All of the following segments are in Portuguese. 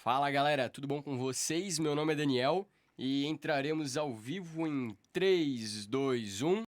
Fala galera, tudo bom com vocês? Meu nome é Daniel e entraremos ao vivo em 3, 2, 1.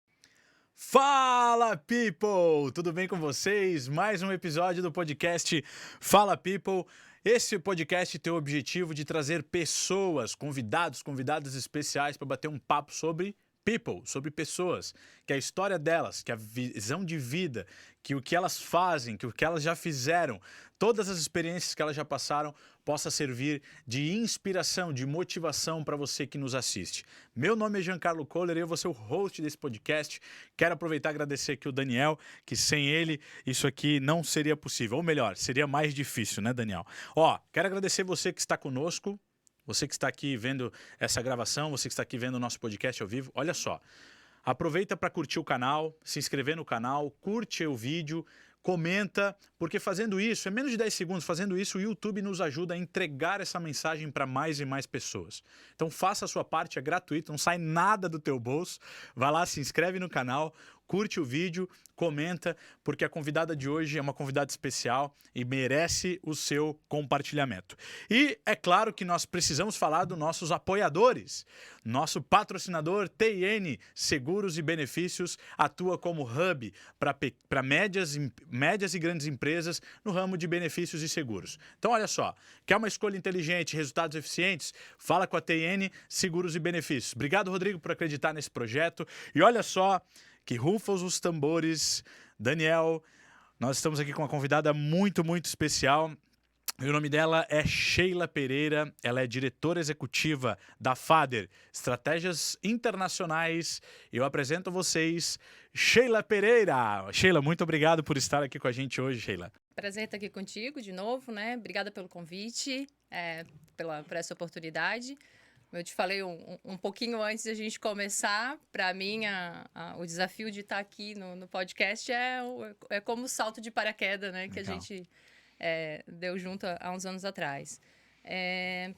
Fala, people! Tudo bem com vocês? Mais um episódio do podcast Fala, people. Esse podcast tem o objetivo de trazer pessoas, convidadas especiais para bater um papo sobre people, sobre pessoas, que a história delas, que a visão de vida, que o que elas fazem, que o que elas já fizeram, todas as experiências que elas já passaram, possa servir de inspiração, de motivação para você que nos assiste. Meu nome é Giancarlo Kohler e eu vou ser o host desse podcast. Quero aproveitar e agradecer aqui o Daniel, que sem ele isso aqui não seria possível. Ou melhor, seria mais difícil, né, Daniel? Quero agradecer você que está conosco, você que está aqui vendo essa gravação, você que está aqui vendo o nosso podcast ao vivo. Olha só, aproveita para curtir o canal, se inscrever no canal, curte o vídeo, comenta, porque fazendo isso, é menos de 10 segundos, fazendo isso o YouTube nos ajuda a entregar essa mensagem para mais e mais pessoas. Então faça a sua parte, é gratuito, não sai nada do teu bolso. Vai lá, se inscreve no canal, curte o vídeo, comenta, porque a convidada de hoje é uma convidada especial e merece o seu compartilhamento. E é claro que nós precisamos falar dos nossos apoiadores. Nosso patrocinador TIN Seguros e Benefícios atua como hub para médias e grandes empresas no ramo de benefícios e seguros. Então olha só, quer uma escolha inteligente, resultados eficientes? Fala com a TIN Seguros e Benefícios. Obrigado, Rodrigo, por acreditar nesse projeto. E olha só, que rufam os tambores. Daniel, nós estamos aqui com uma convidada muito, muito especial. O nome dela é Sheila Pereira, ela é diretora executiva da FADER, Estratégias Internacionais. Eu apresento a vocês Sheila Pereira. Sheila, muito obrigado por estar aqui com a gente hoje, Sheila. Prazer estar aqui contigo de novo, né? Obrigada pelo convite, por essa oportunidade. Eu te falei um pouquinho antes de a gente começar, para mim o desafio de estar aqui no podcast é como o salto de paraquedas, né? Que a gente deu junto há uns anos atrás.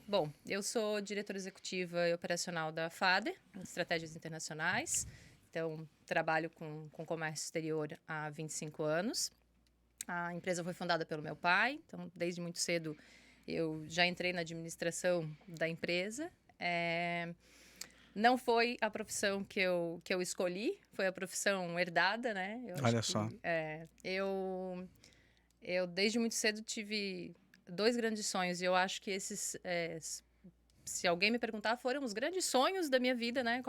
Bom, eu sou diretora executiva e operacional da FADER, Estratégias Internacionais. Então, trabalho com comércio exterior há 25 anos. A empresa foi fundada pelo meu pai, então, desde muito cedo, eu já entrei na administração da empresa. Não foi a profissão que eu escolhi, foi a profissão herdada, né? Olha só. Eu desde muito cedo tive dois grandes sonhos e eu acho que esses, se alguém me perguntar, foram os grandes sonhos da minha vida, né?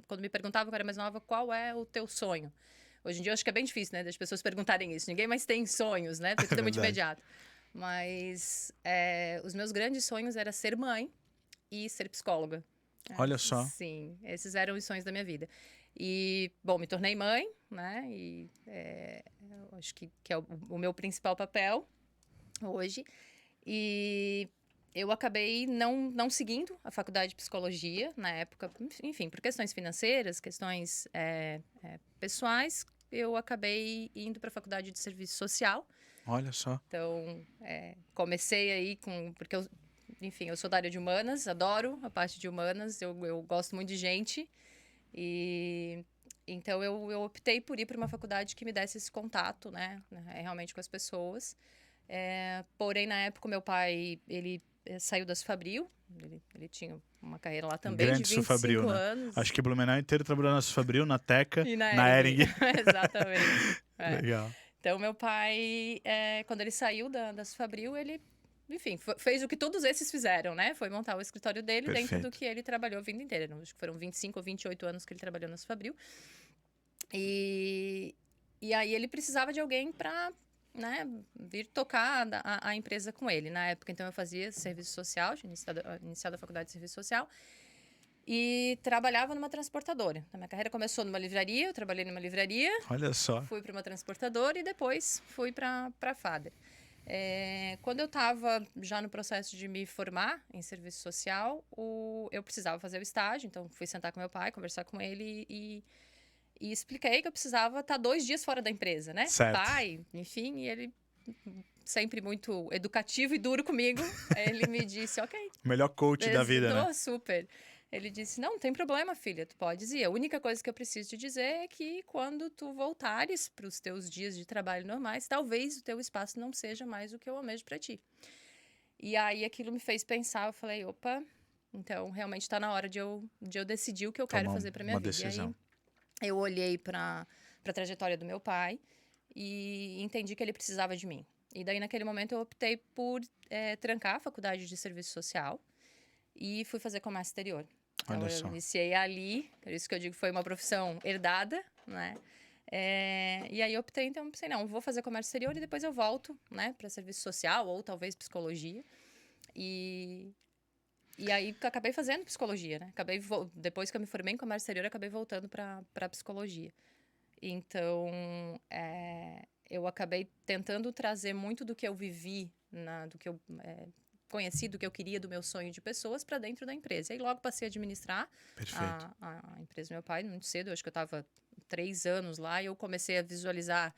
Quando me perguntavam, quando eu era mais nova, qual é o teu sonho? Hoje em dia eu acho que é bem difícil, né? Das pessoas perguntarem isso. Ninguém mais tem sonhos, né? Porque tudo é muito imediato. Mas os meus grandes sonhos era ser mãe e ser psicóloga. Olha só. Sim, esses eram os sonhos da minha vida. E, bom, me tornei mãe, né? E acho que é o meu principal papel hoje. E eu acabei não seguindo a faculdade de psicologia na época, enfim, por questões financeiras, questões pessoais, eu acabei indo para a faculdade de serviço social. Olha só. Então, comecei aí porque enfim, eu sou da área de humanas, adoro a parte de humanas, eu gosto muito de gente. E então eu optei por ir para uma faculdade que me desse esse contato, né, realmente com as pessoas. Porém, na época, meu pai, ele saiu da Sufabril, ele tinha uma carreira lá também Grande de 25 Sufabril, anos. Né? Acho que Blumenau inteiro trabalhou na Sufabril, na Teca, E na Hering. Exatamente. Legal. Então, meu pai, quando ele saiu da Sufabril, ele, enfim, fez o que todos esses fizeram, né? Foi montar o escritório dele. Perfeito. Dentro do que ele trabalhou a vida inteira. Acho que foram 25 ou 28 anos que ele trabalhou na Sufabril. E aí ele precisava de alguém para, né, vir tocar a empresa com ele. Na época, então, eu fazia serviço social, tinha iniciado a faculdade de serviço social. E trabalhava numa transportadora. A minha carreira começou numa livraria, eu trabalhei numa livraria. Olha só. Fui para uma transportadora e depois fui para a FADER. Quando eu estava já no processo de me formar em serviço social, eu precisava fazer o estágio, então fui sentar com meu pai, conversar com ele e expliquei que eu precisava estar 2 dias fora da empresa, né? Certo. Pai, enfim, e ele, sempre muito educativo e duro comigo, ele me disse, ok. O melhor coach da vida, né? Super. Ele disse, não tem problema, filha, tu podes ir. A única coisa que eu preciso te dizer é que quando tu voltares para os teus dias de trabalho normais, talvez o teu espaço não seja mais o que eu almejo para ti. E aí aquilo me fez pensar, eu falei, opa, então realmente está na hora de eu decidir o que eu quero fazer para minha uma vida. decisão. E aí eu olhei para a trajetória do meu pai e entendi que ele precisava de mim. E daí naquele momento eu optei por trancar a faculdade de serviço social e fui fazer comércio exterior. Então Olha eu só. iniciei ali, por isso que eu digo que foi uma profissão herdada, né? E aí eu optei, então pensei, não, vou fazer comércio exterior e depois eu volto, né, para serviço social ou talvez psicologia. E aí acabei fazendo psicologia, né? Depois que eu me formei em comércio exterior, acabei voltando para psicologia. Então, eu acabei tentando trazer muito do que eu vivi, do que eu conheci, do que eu queria, do meu sonho de pessoas para dentro da empresa. E aí logo passei a administrar Perfeito. a empresa do meu pai, muito cedo. Eu acho que eu estava 3 anos lá e eu comecei a visualizar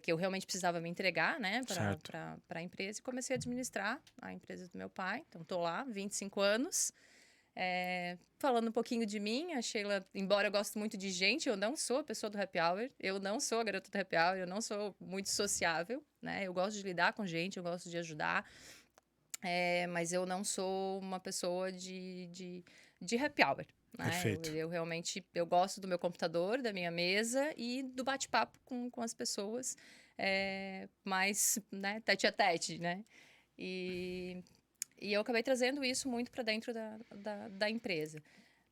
que eu realmente precisava me entregar, né, para a empresa, e comecei a administrar a empresa do meu pai. Então, estou lá, 25 anos. Falando um pouquinho de mim, a Sheila, embora eu goste muito de gente, eu não sou a pessoa do happy hour, eu não sou a garota do happy hour, eu não sou muito sociável, né? Eu gosto de lidar com gente, eu gosto de ajudar, mas eu não sou uma pessoa de happy hour. Né? Perfeito. Eu realmente eu gosto do meu computador, da minha mesa e do bate-papo com as pessoas, mais, né, tete a tete, né? E eu acabei trazendo isso muito para dentro da empresa.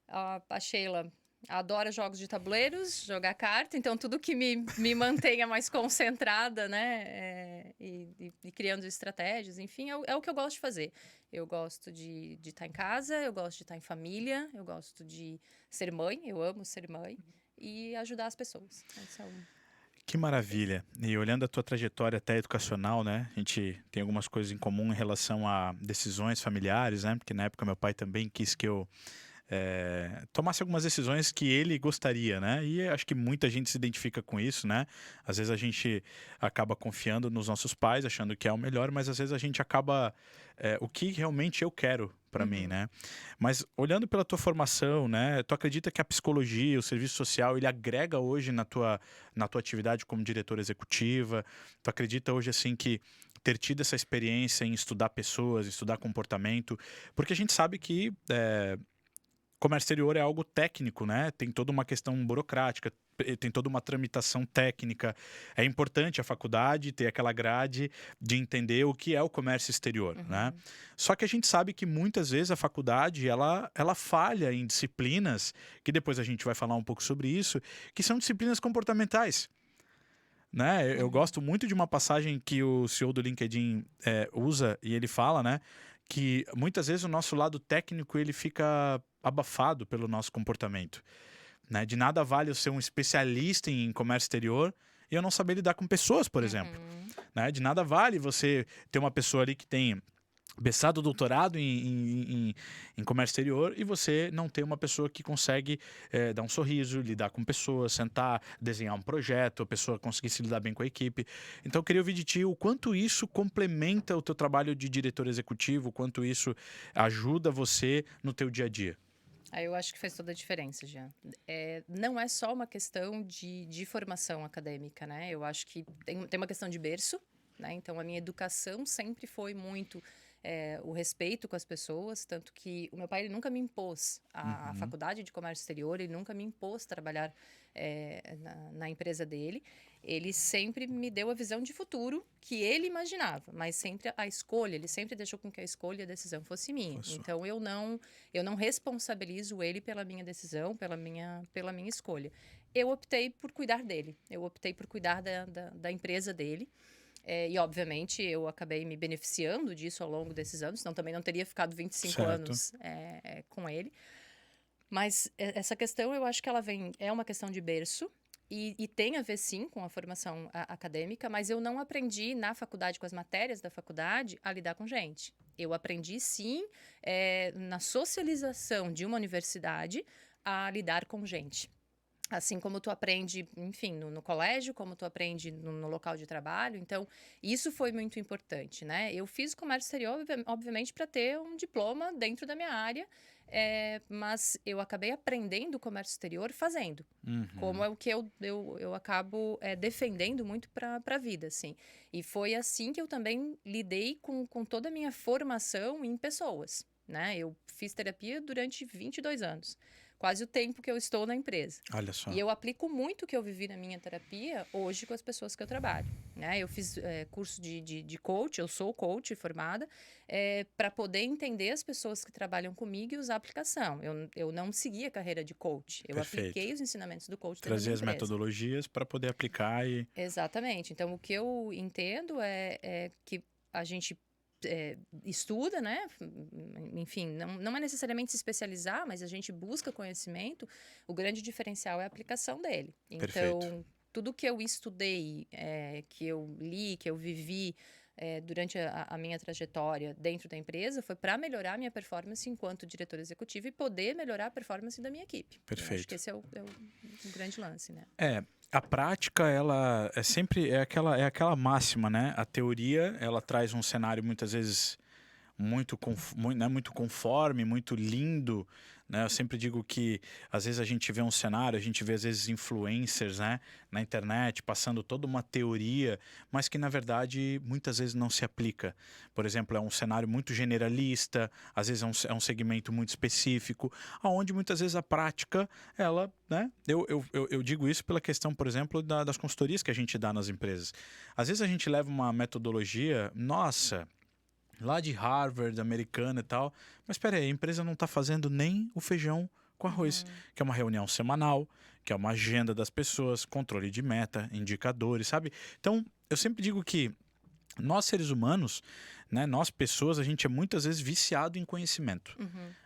A Sheila adora jogos de tabuleiros, jogar carta, então tudo que me mantenha mais concentrada, né? E criando estratégias, enfim, é o que eu gosto de fazer. Eu gosto de estar em casa, eu gosto de estar em família, eu gosto de ser mãe, eu amo ser mãe e ajudar as pessoas. Que maravilha. E olhando a tua trajetória até educacional, né? A gente tem algumas coisas em comum em relação a decisões familiares, né? Porque na época meu pai também quis que eu tomasse algumas decisões que ele gostaria, né? E acho que muita gente se identifica com isso, né? Às vezes a gente acaba confiando nos nossos pais, achando que é o melhor, mas às vezes a gente acaba o que realmente eu quero para mim, né? Mas olhando pela tua formação, né? Tu acredita que a psicologia, o serviço social, ele agrega hoje na tua atividade como diretora executiva? Tu acredita hoje assim que ter tido essa experiência em estudar pessoas, estudar comportamento, porque a gente sabe que comércio exterior é algo técnico, né? Tem toda uma questão burocrática, tem toda uma tramitação técnica. É importante a faculdade ter aquela grade de entender o que é o comércio exterior, né? Só que a gente sabe que muitas vezes a faculdade ela falha em disciplinas, que depois a gente vai falar um pouco sobre isso, que são disciplinas comportamentais. Né? Eu gosto muito de uma passagem que o CEO do LinkedIn usa e ele fala, né, que muitas vezes o nosso lado técnico ele fica abafado pelo nosso comportamento. Né? De nada vale eu ser um especialista em comércio exterior e eu não saber lidar com pessoas, por exemplo. Né? De nada vale você ter uma pessoa ali que tem mestrado, doutorado em comércio exterior e você não tem uma pessoa que consegue dar um sorriso, lidar com pessoas, sentar, desenhar um projeto, a pessoa conseguir se lidar bem com a equipe. Então eu queria ouvir de ti o quanto isso complementa o teu trabalho de diretor executivo, o quanto isso ajuda você no teu dia a dia. Eu acho que faz toda a diferença, Jean. Não é só uma questão de formação acadêmica, né? Eu acho que tem uma questão de berço, né? Então, a minha educação sempre foi muito o respeito com as pessoas, tanto que o meu pai ele nunca me impôs a faculdade de comércio exterior, ele nunca me impôs trabalhar na empresa dele. Ele sempre me deu a visão de futuro que ele imaginava, mas sempre a escolha, ele sempre deixou com que a escolha e a decisão fosse minha. Então, eu não responsabilizo ele pela minha decisão, pela minha escolha. Eu optei por cuidar dele, eu optei por cuidar da empresa dele. E, obviamente, eu acabei me beneficiando disso ao longo desses anos, senão também não teria ficado 25 anos com ele. Mas essa questão, eu acho que ela é uma questão de berço e tem a ver, sim, com a formação acadêmica, mas eu não aprendi na faculdade, com as matérias da faculdade, a lidar com gente. Eu aprendi, sim, na socialização de uma universidade, a lidar com gente. Assim como tu aprende, enfim, no colégio, como tu aprende no local de trabalho. Então, isso foi muito importante, né? Eu fiz comércio exterior, obviamente, para ter um diploma dentro da minha área, mas eu acabei aprendendo comércio exterior fazendo. Como é o que eu acabo defendendo muito para a vida, assim. E foi assim que eu também lidei com toda a minha formação em pessoas, né? Eu fiz terapia durante 22 anos. Quase o tempo que eu estou na empresa. Olha só. E eu aplico muito o que eu vivi na minha terapia hoje com as pessoas que eu trabalho, né? Eu fiz curso de coach, eu sou coach formada, para poder entender as pessoas que trabalham comigo e usar a aplicação. Eu não segui a carreira de coach, eu Perfeito. apliquei os ensinamentos do coach dentro da Trazer minha as empresa. metodologias para poder aplicar e... Exatamente. Então, o que eu entendo é que a gente estuda, né? Enfim, não é necessariamente se especializar, mas a gente busca conhecimento. O grande diferencial é a aplicação dele. Perfeito. Então, tudo que eu estudei, que eu li, que eu vivi durante a minha trajetória dentro da empresa foi para melhorar a minha performance enquanto diretor executivo e poder melhorar a performance da minha equipe. Perfeito. Eu acho que esse é o grande lance, né? A prática, ela é sempre aquela máxima, né? A teoria, ela traz um cenário muitas vezes muito conforme, muito lindo, né? Eu sempre digo que às vezes a gente vê um cenário, a gente vê às vezes influencers, né, na internet passando toda uma teoria, mas que na verdade muitas vezes não se aplica. Por exemplo, é um cenário muito generalista, às vezes é um segmento muito específico, aonde muitas vezes a prática, ela, né? Eu digo isso pela questão, por exemplo, das consultorias que a gente dá nas empresas. Às vezes a gente leva uma metodologia, nossa, lá de Harvard, americana e tal. Mas espera aí, a empresa não está fazendo nem o feijão com arroz, que é uma reunião semanal, que é uma agenda das pessoas, controle de meta, indicadores, sabe? Então, eu sempre digo que nós seres humanos, né, nós pessoas, a gente é muitas vezes viciado em conhecimento.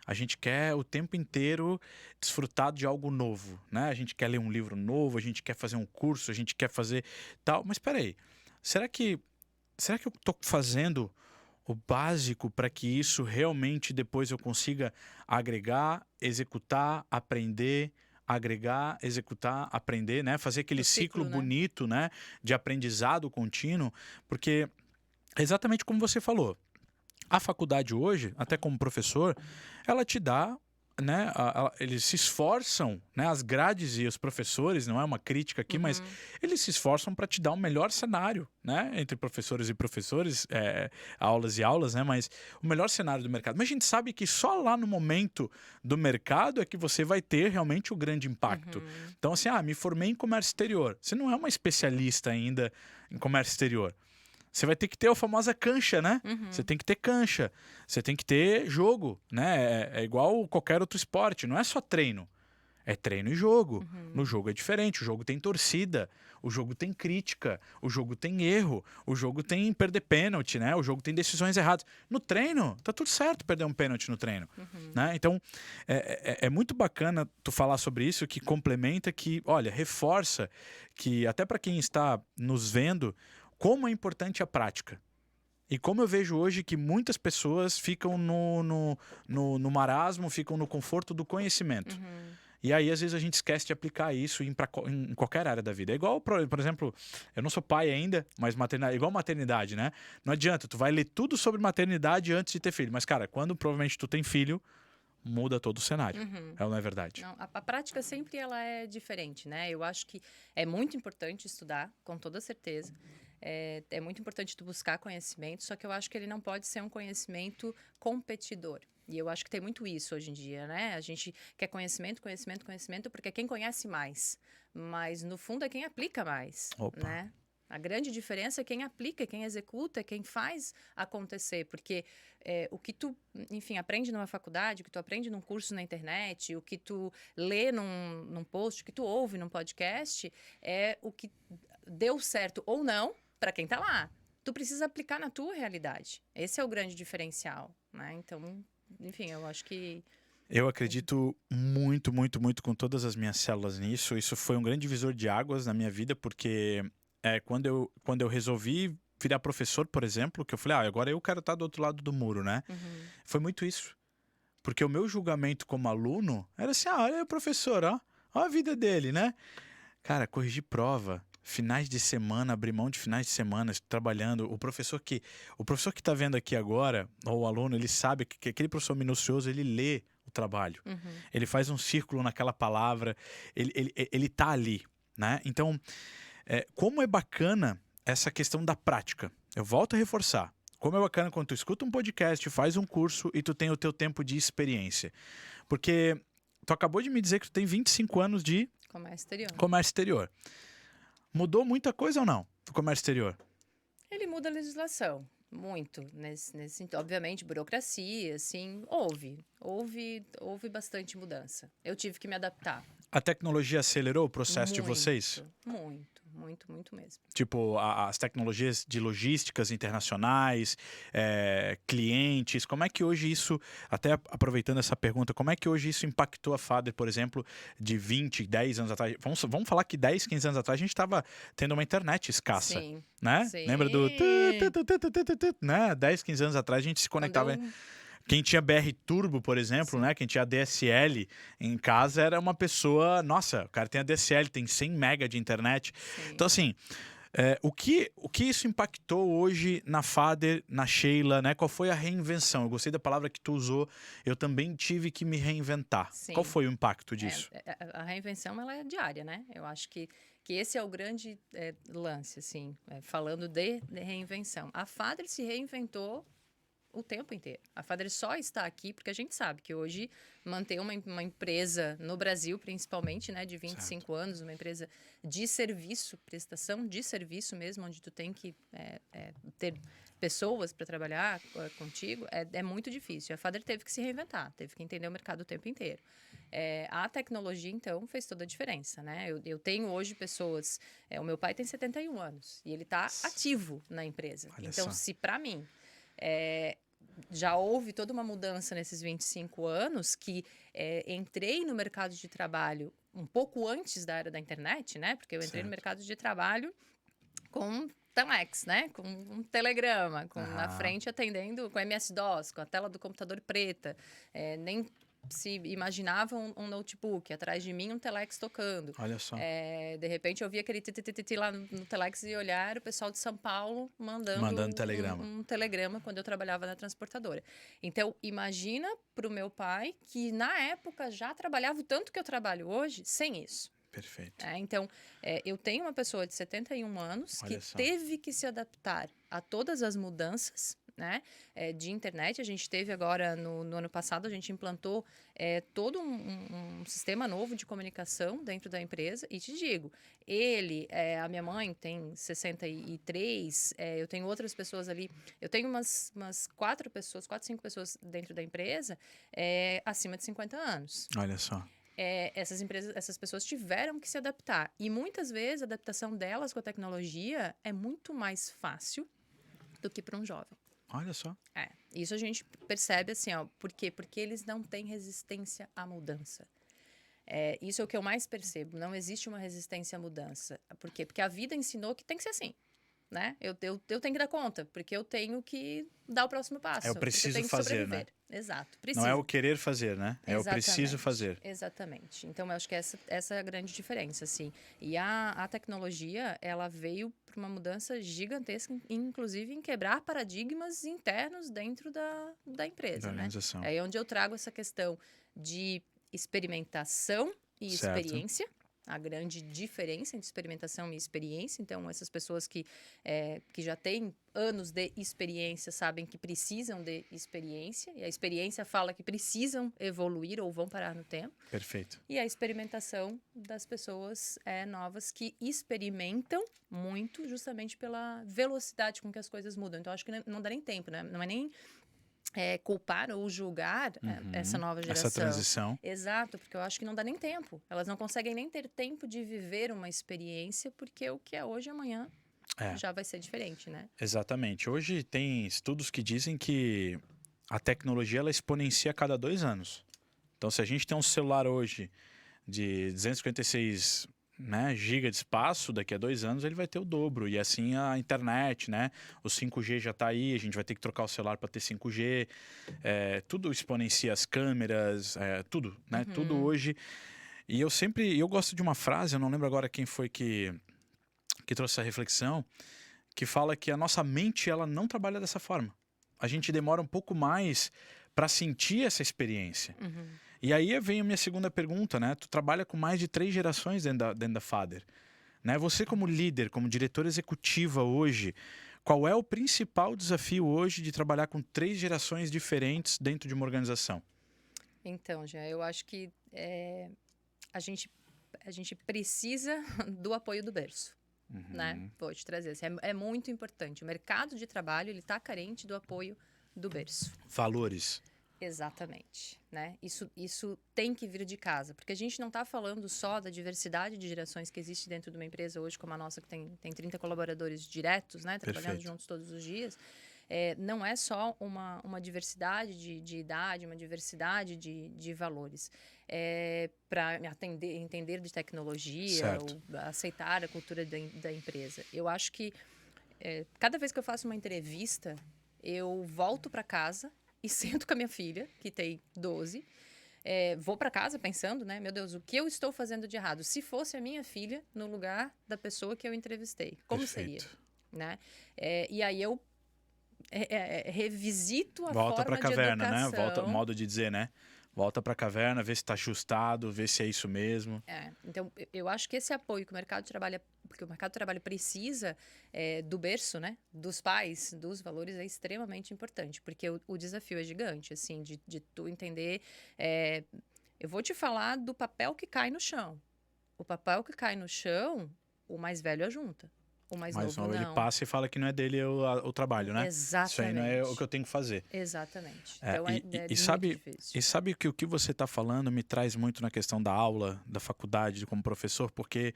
A gente quer o tempo inteiro desfrutar de algo novo, né? A gente quer ler um livro novo, a gente quer fazer um curso, a gente quer fazer tal. Mas espera aí, será que eu estou fazendo o básico para que isso realmente depois eu consiga agregar, executar, aprender, agregar, executar, aprender, né? Fazer aquele ciclo né? bonito, né, de aprendizado contínuo, porque exatamente como você falou, a faculdade hoje, até como professor, ela te dá, né, eles se esforçam, né, as grades e os professores, não é uma crítica aqui, mas eles se esforçam para te dar o melhor cenário, né, entre professores e professores, aulas e aulas, né, mas o melhor cenário do mercado. Mas a gente sabe que só lá no momento do mercado é que você vai ter realmente o grande impacto. Então, assim, me formei em comércio exterior. Você não é uma especialista ainda em comércio exterior. Você vai ter que ter a famosa cancha, né? Você tem que ter cancha, você tem que ter jogo, né? É igual qualquer outro esporte, não é só treino. É treino e jogo. No jogo é diferente, o jogo tem torcida, o jogo tem crítica, o jogo tem erro, o jogo tem perder pênalti, né? O jogo tem decisões erradas. No treino, tá tudo certo perder um pênalti no treino, né? Então, é muito bacana tu falar sobre isso, que complementa, que, olha, reforça que até para quem está nos vendo, como é importante a prática. E como eu vejo hoje que muitas pessoas ficam no marasmo, ficam no conforto do conhecimento. E aí, às vezes, a gente esquece de aplicar isso em qualquer área da vida. É igual, por exemplo, eu não sou pai ainda, mas maternidade, igual maternidade, né? Não adianta, tu vai ler tudo sobre maternidade antes de ter filho. Mas, cara, quando provavelmente tu tem filho, muda todo o cenário. Não é verdade? Não, a prática sempre ela é diferente, né? Eu acho que é muito importante estudar, com toda certeza. É muito importante tu buscar conhecimento, só que eu acho que ele não pode ser um conhecimento competidor. E eu acho que tem muito isso hoje em dia, né? A gente quer conhecimento, conhecimento, conhecimento, porque é quem conhece mais. Mas, no fundo, é quem aplica mais, né? A grande diferença é quem aplica, quem executa, quem faz acontecer. Porque o que tu, enfim, aprende numa faculdade, o que tu aprende num curso na internet, o que tu lê num post, o que tu ouve num podcast, é o que deu certo ou não para quem tá lá. Tu precisa aplicar na tua realidade. Esse é o grande diferencial, né? Então, enfim, eu acho que... Eu acredito muito, muito, muito com todas as minhas células nisso. Isso foi um grande divisor de águas na minha vida, porque quando eu resolvi virar professor, por exemplo, que eu falei, agora eu quero estar do outro lado do muro, né? Foi muito isso. Porque o meu julgamento como aluno era assim, olha, professor, Olha a vida dele, né? Cara, corrigir prova, finais de semana, abrir mão de finais de semana, trabalhando. O professor que tá vendo aqui agora, ou o aluno, ele sabe que aquele professor minucioso, ele lê o trabalho. Ele faz um círculo naquela palavra, ele tá ali, né? Então, como é bacana essa questão da prática. Eu volto a reforçar. Como é bacana quando tu escuta um podcast, faz um curso e tu tem o teu tempo de experiência. Porque tu acabou de me dizer que tu tem 25 anos de comércio exterior. Mudou muita coisa ou não do comércio exterior? Ele muda a legislação, muito. Obviamente, burocracia, assim, houve bastante mudança. Eu tive que me adaptar. A tecnologia acelerou o processo de vocês? Muito mesmo. Tipo, as tecnologias de logísticas internacionais, clientes, como é que hoje isso, até aproveitando essa pergunta, como é que hoje isso impactou a Fader, por exemplo, de 20, 10 anos atrás? Vamos falar que 10, 15 anos atrás a gente estava tendo uma internet escassa, Sim, né? sim. Lembra do... né? 10, 15 anos atrás a gente se conectava... Quem tinha BR Turbo, por exemplo, né? Quem tinha DSL em casa era uma pessoa... Nossa, o cara tem a DSL, tem 100 mega de internet. Sim. Então, assim, o que isso impactou hoje na Fader, na Sheila, né? Qual foi a reinvenção? Eu gostei da palavra que tu usou. Eu também tive que me reinventar. Sim. Qual foi o impacto disso? A reinvenção, ela é diária, né? Eu acho que esse é o grande lance, assim, falando de reinvenção. A Fader se reinventou o tempo inteiro. A Fader só está aqui porque a gente sabe que hoje manter uma empresa no Brasil, principalmente, né, de 25 anos, uma empresa de serviço, prestação de serviço mesmo, onde tu tem que ter pessoas para trabalhar contigo, é muito difícil. A Fader teve que se reinventar, teve que entender o mercado o tempo inteiro. A tecnologia, então, fez toda a diferença, né? Eu tenho hoje pessoas... o meu pai tem 71 anos e ele está ativo na empresa. Olha então, só. se para mim... já houve toda uma mudança nesses 25 anos que entrei no mercado de trabalho um pouco antes da era da internet, né? Porque eu entrei no mercado de trabalho com telex, né? Com um telegrama, na frente atendendo com MS-DOS, com a tela do computador preta. Nem se imaginava um notebook, atrás de mim um telex tocando. Olha só. De repente eu via aquele tititi lá no telex e olhar o pessoal de São Paulo mandando telegrama. um telegrama quando eu trabalhava na transportadora. Então, imagina para o meu pai que na época já trabalhava o tanto que eu trabalho hoje sem isso. Perfeito. Então, eu tenho uma pessoa de 71 anos Olha que só. teve que se adaptar a todas as mudanças, né, de internet. A gente teve agora, no ano passado, a gente implantou todo um sistema novo de comunicação dentro da empresa. E te digo, a minha mãe tem 63, eu tenho outras pessoas ali, eu tenho umas 4, 5 pessoas dentro da empresa acima de 50 anos. Olha só. Essas pessoas tiveram que se adaptar. E muitas vezes a adaptação delas com a tecnologia é muito mais fácil do que para um jovem. Olha só. Isso a gente percebe assim, ó. Por quê? Porque eles não têm resistência à mudança. Isso é o que eu mais percebo. Não existe uma resistência à mudança. Por quê? Porque a vida ensinou que tem que ser assim, né? Eu tenho que dar conta, porque eu tenho que dar o próximo passo. Eu preciso tenho que fazer, sobreviver. né? Exato. Preciso. Não é o querer fazer, né? É o preciso fazer. Exatamente. Então, eu acho que essa é a grande diferença, assim. E a tecnologia, ela veio para uma mudança gigantesca, inclusive em quebrar paradigmas internos dentro da empresa, Da organização. né? É onde eu trago essa questão de experimentação e Certo. experiência. A grande diferença entre experimentação e experiência. Então, essas pessoas que já têm anos de experiência sabem que precisam de experiência. E a experiência fala que precisam evoluir ou vão parar no tempo. Perfeito. E a experimentação das pessoas novas que experimentam muito justamente pela velocidade com que as coisas mudam. Então, acho que não dá nem tempo, né? Não é nem... culpar ou julgar essa nova geração. Essa transição. Exato, porque eu acho que não dá nem tempo. Elas não conseguem nem ter tempo de viver uma experiência, porque o que é hoje, amanhã, já vai ser diferente, né? Exatamente. Hoje tem estudos que dizem que a tecnologia ela exponencia a cada 2 anos. Então, se a gente tem um celular hoje de 256 giga de espaço, daqui a 2 anos ele vai ter o dobro. E assim a internet, né? O 5G já está aí, a gente vai ter que trocar o celular para ter 5G. Tudo exponencia as câmeras, tudo, né? Tudo hoje. E eu gosto de uma frase, eu não lembro agora quem foi que trouxe essa reflexão, que fala que a nossa mente ela não trabalha dessa forma. A gente demora um pouco mais para sentir essa experiência. Uhum. E aí vem a minha segunda pergunta, né? Tu trabalha com mais de 3 gerações dentro da Father, né? Você como líder, como diretora executiva hoje, qual é o principal desafio hoje de trabalhar com 3 gerações diferentes dentro de uma organização? Então, já eu acho que a gente precisa do apoio do berço, né? Vou te trazer. Assim, é muito importante. O mercado de trabalho ele está carente do apoio do berço. Valores. Exatamente, né? Isso tem que vir de casa, porque a gente não está falando só da diversidade de gerações que existe dentro de uma empresa hoje como a nossa, que tem 30 colaboradores diretos, né? Trabalhando Perfeito. juntos todos os dias. Não é só uma diversidade de idade, uma diversidade de valores. Para entender de tecnologia, Certo. ou aceitar a cultura da empresa. Eu acho que cada vez que eu faço uma entrevista, eu volto para casa e sento com a minha filha, que tem 12. Vou para casa pensando, né? Meu Deus, o que eu estou fazendo de errado? Se fosse a minha filha no lugar da pessoa que eu entrevistei, como seria? Perfeito. Né? E aí eu revisito a Volta forma pra caverna, de né? educação. Volta, modo de dizer, né? Volta pra caverna, vê se tá ajustado, vê se é isso mesmo. Então, eu acho que esse apoio que o mercado de trabalho, porque o mercado de trabalho precisa do berço, né? Dos pais, dos valores, é extremamente importante, porque o desafio é gigante, assim, de tu entender. Eu vou te falar do papel que cai no chão. O papel que cai no chão, o mais velho ajunta. O mais Mas novo, ele não. passa e fala que não é dele o trabalho, né? Exatamente. Isso aí não é o que eu tenho que fazer. Exatamente. Então, é muito sabe, difícil. e sabe que o que você está falando me traz muito na questão da aula, da faculdade, como professor, porque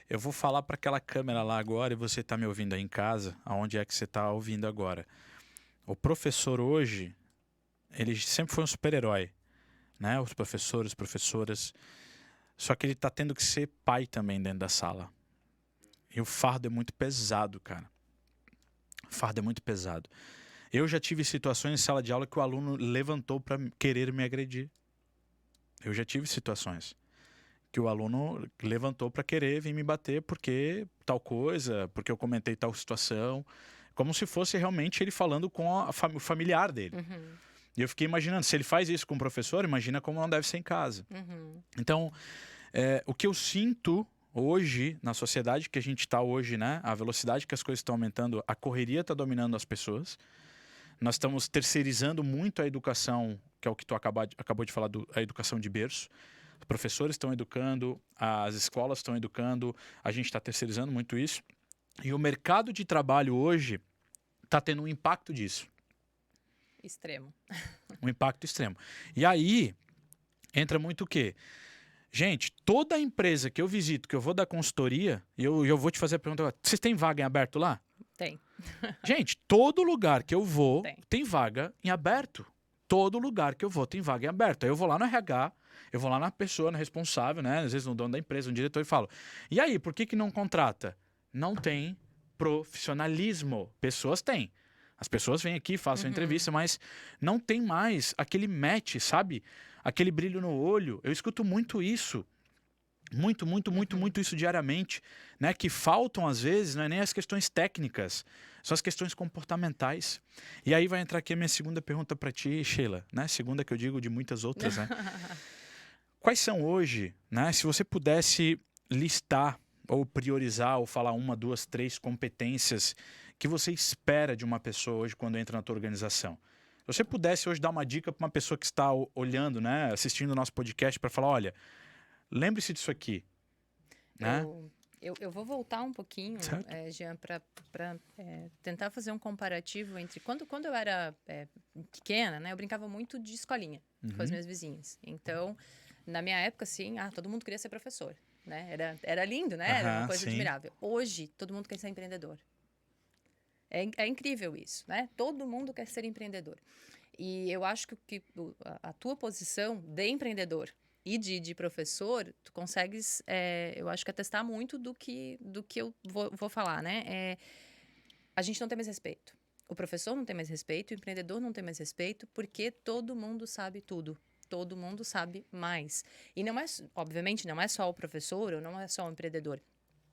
eu vou falar para aquela câmera lá agora e você está me ouvindo aí em casa, aonde é que você está ouvindo agora. O professor hoje, ele sempre foi um super-herói, né? Os professores, professoras, só que ele está tendo que ser pai também dentro da sala. E o fardo é muito pesado, cara. O fardo é muito pesado. Eu já tive situações em sala de aula que o aluno levantou para querer me agredir. Eu já tive situações que o aluno levantou para querer vir me bater porque tal coisa, porque eu comentei tal situação, como se fosse realmente ele falando com o familiar dele. Uhum, E eu fiquei imaginando, se ele faz isso com o professor, imagina como não deve ser em casa. uhum. Então, o que eu sinto hoje na sociedade que a gente está hoje, né? A velocidade que as coisas estão aumentando, a correria está dominando as pessoas. Nós estamos terceirizando muito a educação, que é o que tu acabou de falar, a educação de berço. Os professores estão educando, as escolas estão educando, a gente está terceirizando muito isso. E o mercado de trabalho hoje está tendo um impacto disso. Extremo. Um impacto extremo. E aí entra muito o quê? Gente, toda empresa que eu visito, que eu vou dar consultoria, e eu vou te fazer a pergunta, vocês têm vaga em aberto lá? Tem. Gente, todo lugar que eu vou Tem. vaga em aberto. Todo lugar que eu vou tem vaga em aberto. Aí eu vou lá no RH, eu vou lá na pessoa, na responsável, né? Às vezes no dono da empresa, no diretor, e falo, e aí, por que não contrata? Não tem profissionalismo. Pessoas têm. As pessoas vêm aqui, fazem entrevista, mas não tem mais aquele match, sabe? Aquele brilho no olho. Eu escuto muito isso. Muito isso diariamente, né? Que faltam, às vezes, não é nem as questões técnicas, são as questões comportamentais. E aí vai entrar aqui a minha segunda pergunta para ti, Sheila, né? Segunda que eu digo de muitas outras, né? Quais são hoje, né? Se você pudesse listar ou priorizar ou falar 1, 2, 3 competências que você espera de uma pessoa hoje quando entra na tua organização. Se você pudesse hoje dar uma dica para uma pessoa que está olhando, né? Assistindo o nosso podcast para falar, olha, lembre-se disso aqui, né? Eu vou voltar um pouquinho, Jean, para tentar fazer um comparativo entre... Quando eu era pequena, né, eu brincava muito de escolinha com as minhas vizinhas. Então, na minha época, assim, todo mundo queria ser professor, né? Era lindo, né? Era uma coisa admirável. Hoje, todo mundo quer ser empreendedor. É incrível isso, né? Todo mundo quer ser empreendedor. E eu acho que a tua posição de empreendedor e de professor, tu consegues, eu acho que atestar muito do que eu vou falar, né? A gente não tem mais respeito. O professor não tem mais respeito, o empreendedor não tem mais respeito, porque todo mundo sabe tudo. todo mundo sabe mais. E não é, obviamente, não é só o professor ou não é só o empreendedor.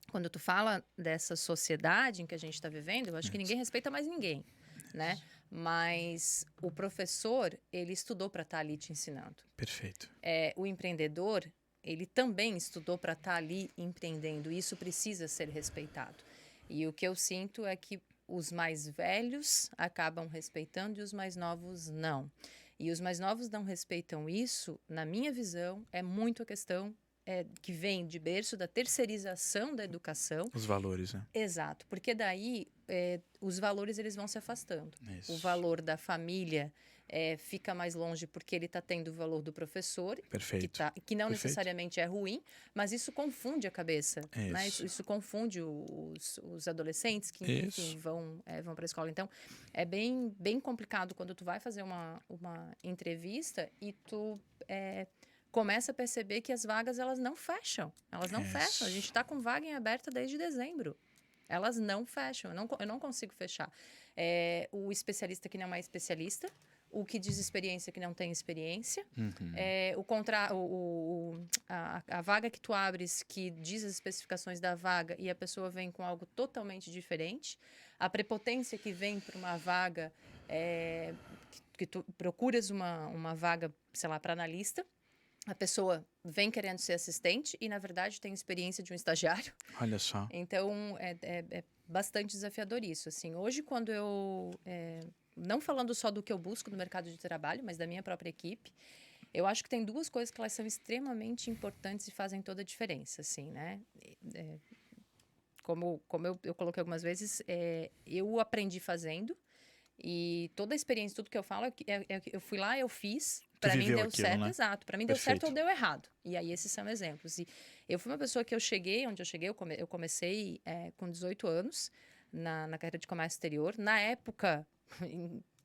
Quando tu fala dessa sociedade em que a gente está vivendo, eu acho que ninguém respeita mais ninguém, né? Mas o professor, ele estudou para estar ali te ensinando. Perfeito. O empreendedor, ele também estudou para estar ali empreendendo. E isso precisa ser respeitado. E o que eu sinto é que os mais velhos acabam respeitando e os mais novos não. E os mais novos não respeitam isso, na minha visão, é muito a questão que vem de berço da terceirização da educação. Os valores, né? Exato, porque daí os valores eles vão se afastando. Isso. O valor da família fica mais longe porque ele está tendo o valor do professor, Perfeito. que não Perfeito. necessariamente é ruim, mas isso confunde a cabeça. Isso. Né? Isso confunde os adolescentes que enfim, vão para a escola. Então, é bem complicado quando tu vai fazer uma entrevista e tu começa a perceber que as vagas elas não fecham. Elas não fecham. A gente está com vaga em aberta desde dezembro. Elas não fecham. Eu não consigo fechar. O especialista que não é especialista, o que diz experiência que não tem experiência, a vaga que tu abres que diz as especificações da vaga e a pessoa vem com algo totalmente diferente, a prepotência que vem para uma vaga que tu procuras uma vaga, sei lá, para analista, a pessoa vem querendo ser assistente e, na verdade, tem experiência de um estagiário. Olha só. Então, é bastante desafiador isso. Assim, hoje, quando eu... não falando só do que eu busco no mercado de trabalho, mas da minha própria equipe, eu acho que tem duas coisas que elas são extremamente importantes e fazem toda a diferença, assim, né? Como eu coloquei algumas vezes, eu aprendi fazendo e toda a experiência, tudo que eu falo, eu fui lá, eu fiz, para mim deu certo, né? Exato, para mim deu certo ou deu errado. E aí esses são exemplos. E eu fui uma pessoa que onde eu cheguei, eu comecei com 18 anos na carreira de comércio exterior. Na época,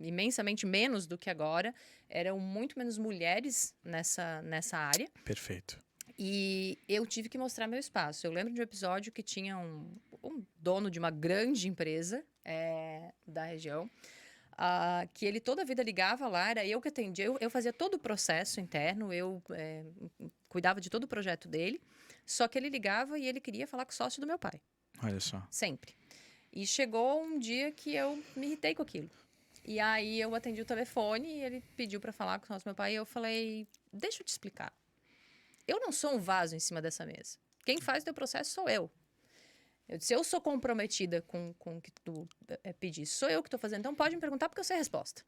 imensamente menos do que agora, eram muito menos mulheres nessa área. Perfeito. E eu tive que mostrar meu espaço. Eu lembro de um episódio que tinha um dono de uma grande empresa da região, que ele toda a vida ligava lá, era eu que atendia, eu fazia todo o processo interno, eu cuidava de todo o projeto dele, só que ele ligava e ele queria falar com o sócio do meu pai. Olha só. Sempre. E chegou um dia que eu me irritei com aquilo. E aí eu atendi o telefone e ele pediu para falar com o sócio do meu pai e eu falei, deixa eu te explicar. Eu não sou um vaso em cima dessa mesa. Quem faz o teu processo sou eu. Eu disse, eu sou comprometida com o que tu pedisse. Sou eu que estou fazendo, então pode me perguntar porque eu sei a resposta.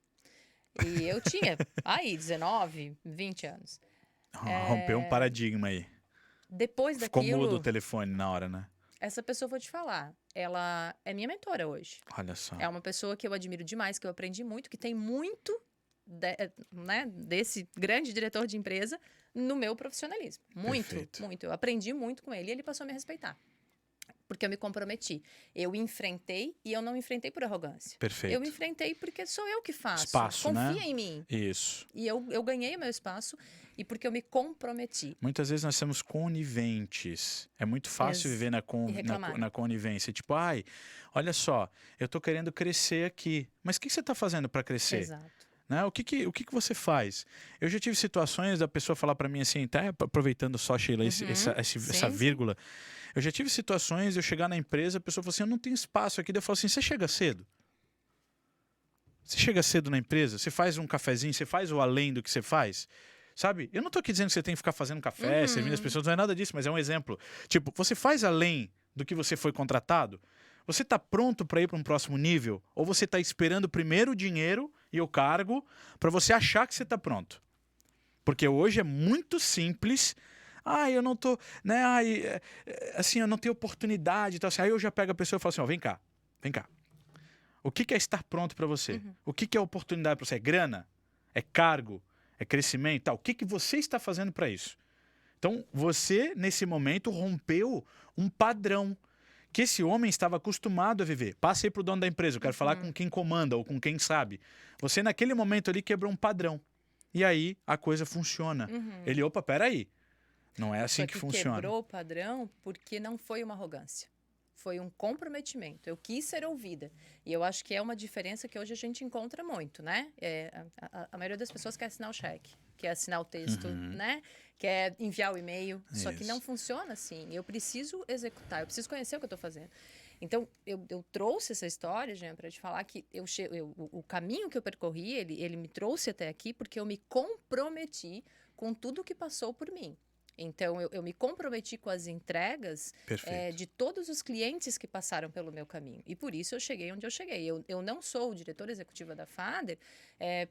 E eu tinha, 19, 20 anos. Rompeu um paradigma aí. Depois Ficou daquilo... mudo o telefone na hora, né? Essa pessoa, vou te falar, ela é minha mentora hoje. Olha só. É uma pessoa que eu admiro demais, que eu aprendi muito, que tem muito desse grande diretor de empresa no meu profissionalismo. Muito, Perfeito. muito. Eu aprendi muito com ele e ele passou a me respeitar. Porque eu me comprometi. Eu enfrentei e eu não enfrentei por arrogância. Perfeito. Eu me enfrentei porque sou eu que faço. Espaço, Confia né? em mim. Isso. E eu ganhei o meu espaço e porque eu me comprometi. Muitas vezes nós somos coniventes. É muito fácil viver E reclamar. na conivência. Tipo, olha só, eu tô querendo crescer aqui. Mas o que você tá fazendo para crescer? Exato. Né? O que você faz? Eu já tive situações da pessoa falar para mim assim, até aproveitando só, Sheila, essa vírgula. Eu já tive situações de eu chegar na empresa, a pessoa falou assim, eu não tenho espaço aqui. Daí eu falo assim, você chega cedo? Você chega cedo na empresa? Você faz um cafezinho? Você faz o além do que você faz? Sabe? Eu não tô aqui dizendo que você tem que ficar fazendo café, servindo as pessoas, não é nada disso, mas é um exemplo. Tipo, você faz além do que você foi contratado? Você tá pronto para ir para um próximo nível? Ou você tá esperando primeiro o dinheiro e o cargo para você achar que você tá pronto? Porque hoje é muito simples... eu não tô, né, assim, eu não tenho oportunidade e tal. Assim, aí eu já pego a pessoa e falo assim, vem cá. O que é estar pronto para você? O que é oportunidade para você? É grana? É cargo? É crescimento? Tal? O que você está fazendo para isso? Então, você, nesse momento, rompeu um padrão que esse homem estava acostumado a viver. Passei para o dono da empresa, eu quero falar com quem comanda ou com quem sabe. Você, naquele momento ali, quebrou um padrão. E aí, a coisa funciona. Ele, peraí. Não é assim Só que funciona. Quebrou o padrão porque não foi uma arrogância. Foi um comprometimento. Eu quis ser ouvida. E eu acho que é uma diferença que hoje a gente encontra muito, né? A maioria das pessoas quer assinar o cheque, quer assinar o texto, né? Quer enviar o e-mail. Só que não funciona assim. Eu preciso executar, eu preciso conhecer o que eu estou fazendo. Então, eu trouxe essa história, Jean, para te falar que o caminho que eu percorri, ele me trouxe até aqui porque eu me comprometi com tudo que passou por mim. Então, eu me comprometi com as entregas de todos os clientes que passaram pelo meu caminho. E por isso eu cheguei onde eu cheguei. Eu não sou diretora executiva da Fader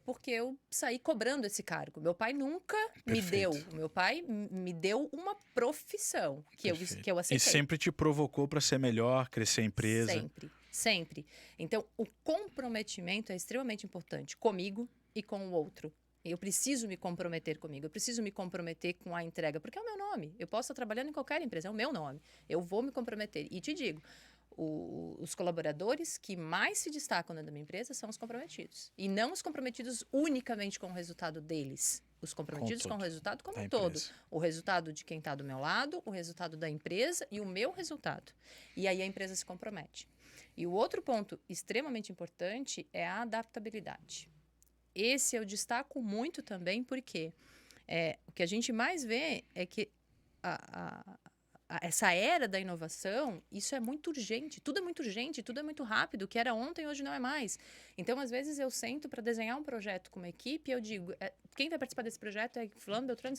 porque eu saí cobrando esse cargo. Meu pai nunca me deu. Meu pai me deu uma profissão que eu aceitei. E sempre te provocou para ser melhor, crescer a empresa. Sempre, sempre. Então, o comprometimento é extremamente importante comigo e com o outro. Eu preciso me comprometer comigo, eu preciso me comprometer com a entrega, porque é o meu nome. Eu posso estar trabalhando em qualquer empresa, é o meu nome. Eu vou me comprometer. E te digo, os colaboradores que mais se destacam dentro da minha empresa são os comprometidos. E não os comprometidos unicamente com o resultado deles. Os comprometidos com o resultado como um todo. O resultado de quem está do meu lado, o resultado da empresa e o meu resultado. E aí a empresa se compromete. E o outro ponto extremamente importante é a adaptabilidade. Esse eu destaco muito também porque o que a gente mais vê é que essa era da inovação, isso é muito urgente, tudo é muito rápido, o que era ontem, hoje não é mais. Então, às vezes, eu sento para desenhar um projeto com uma equipe e eu digo, quem vai participar desse projeto é fulano, beltrano,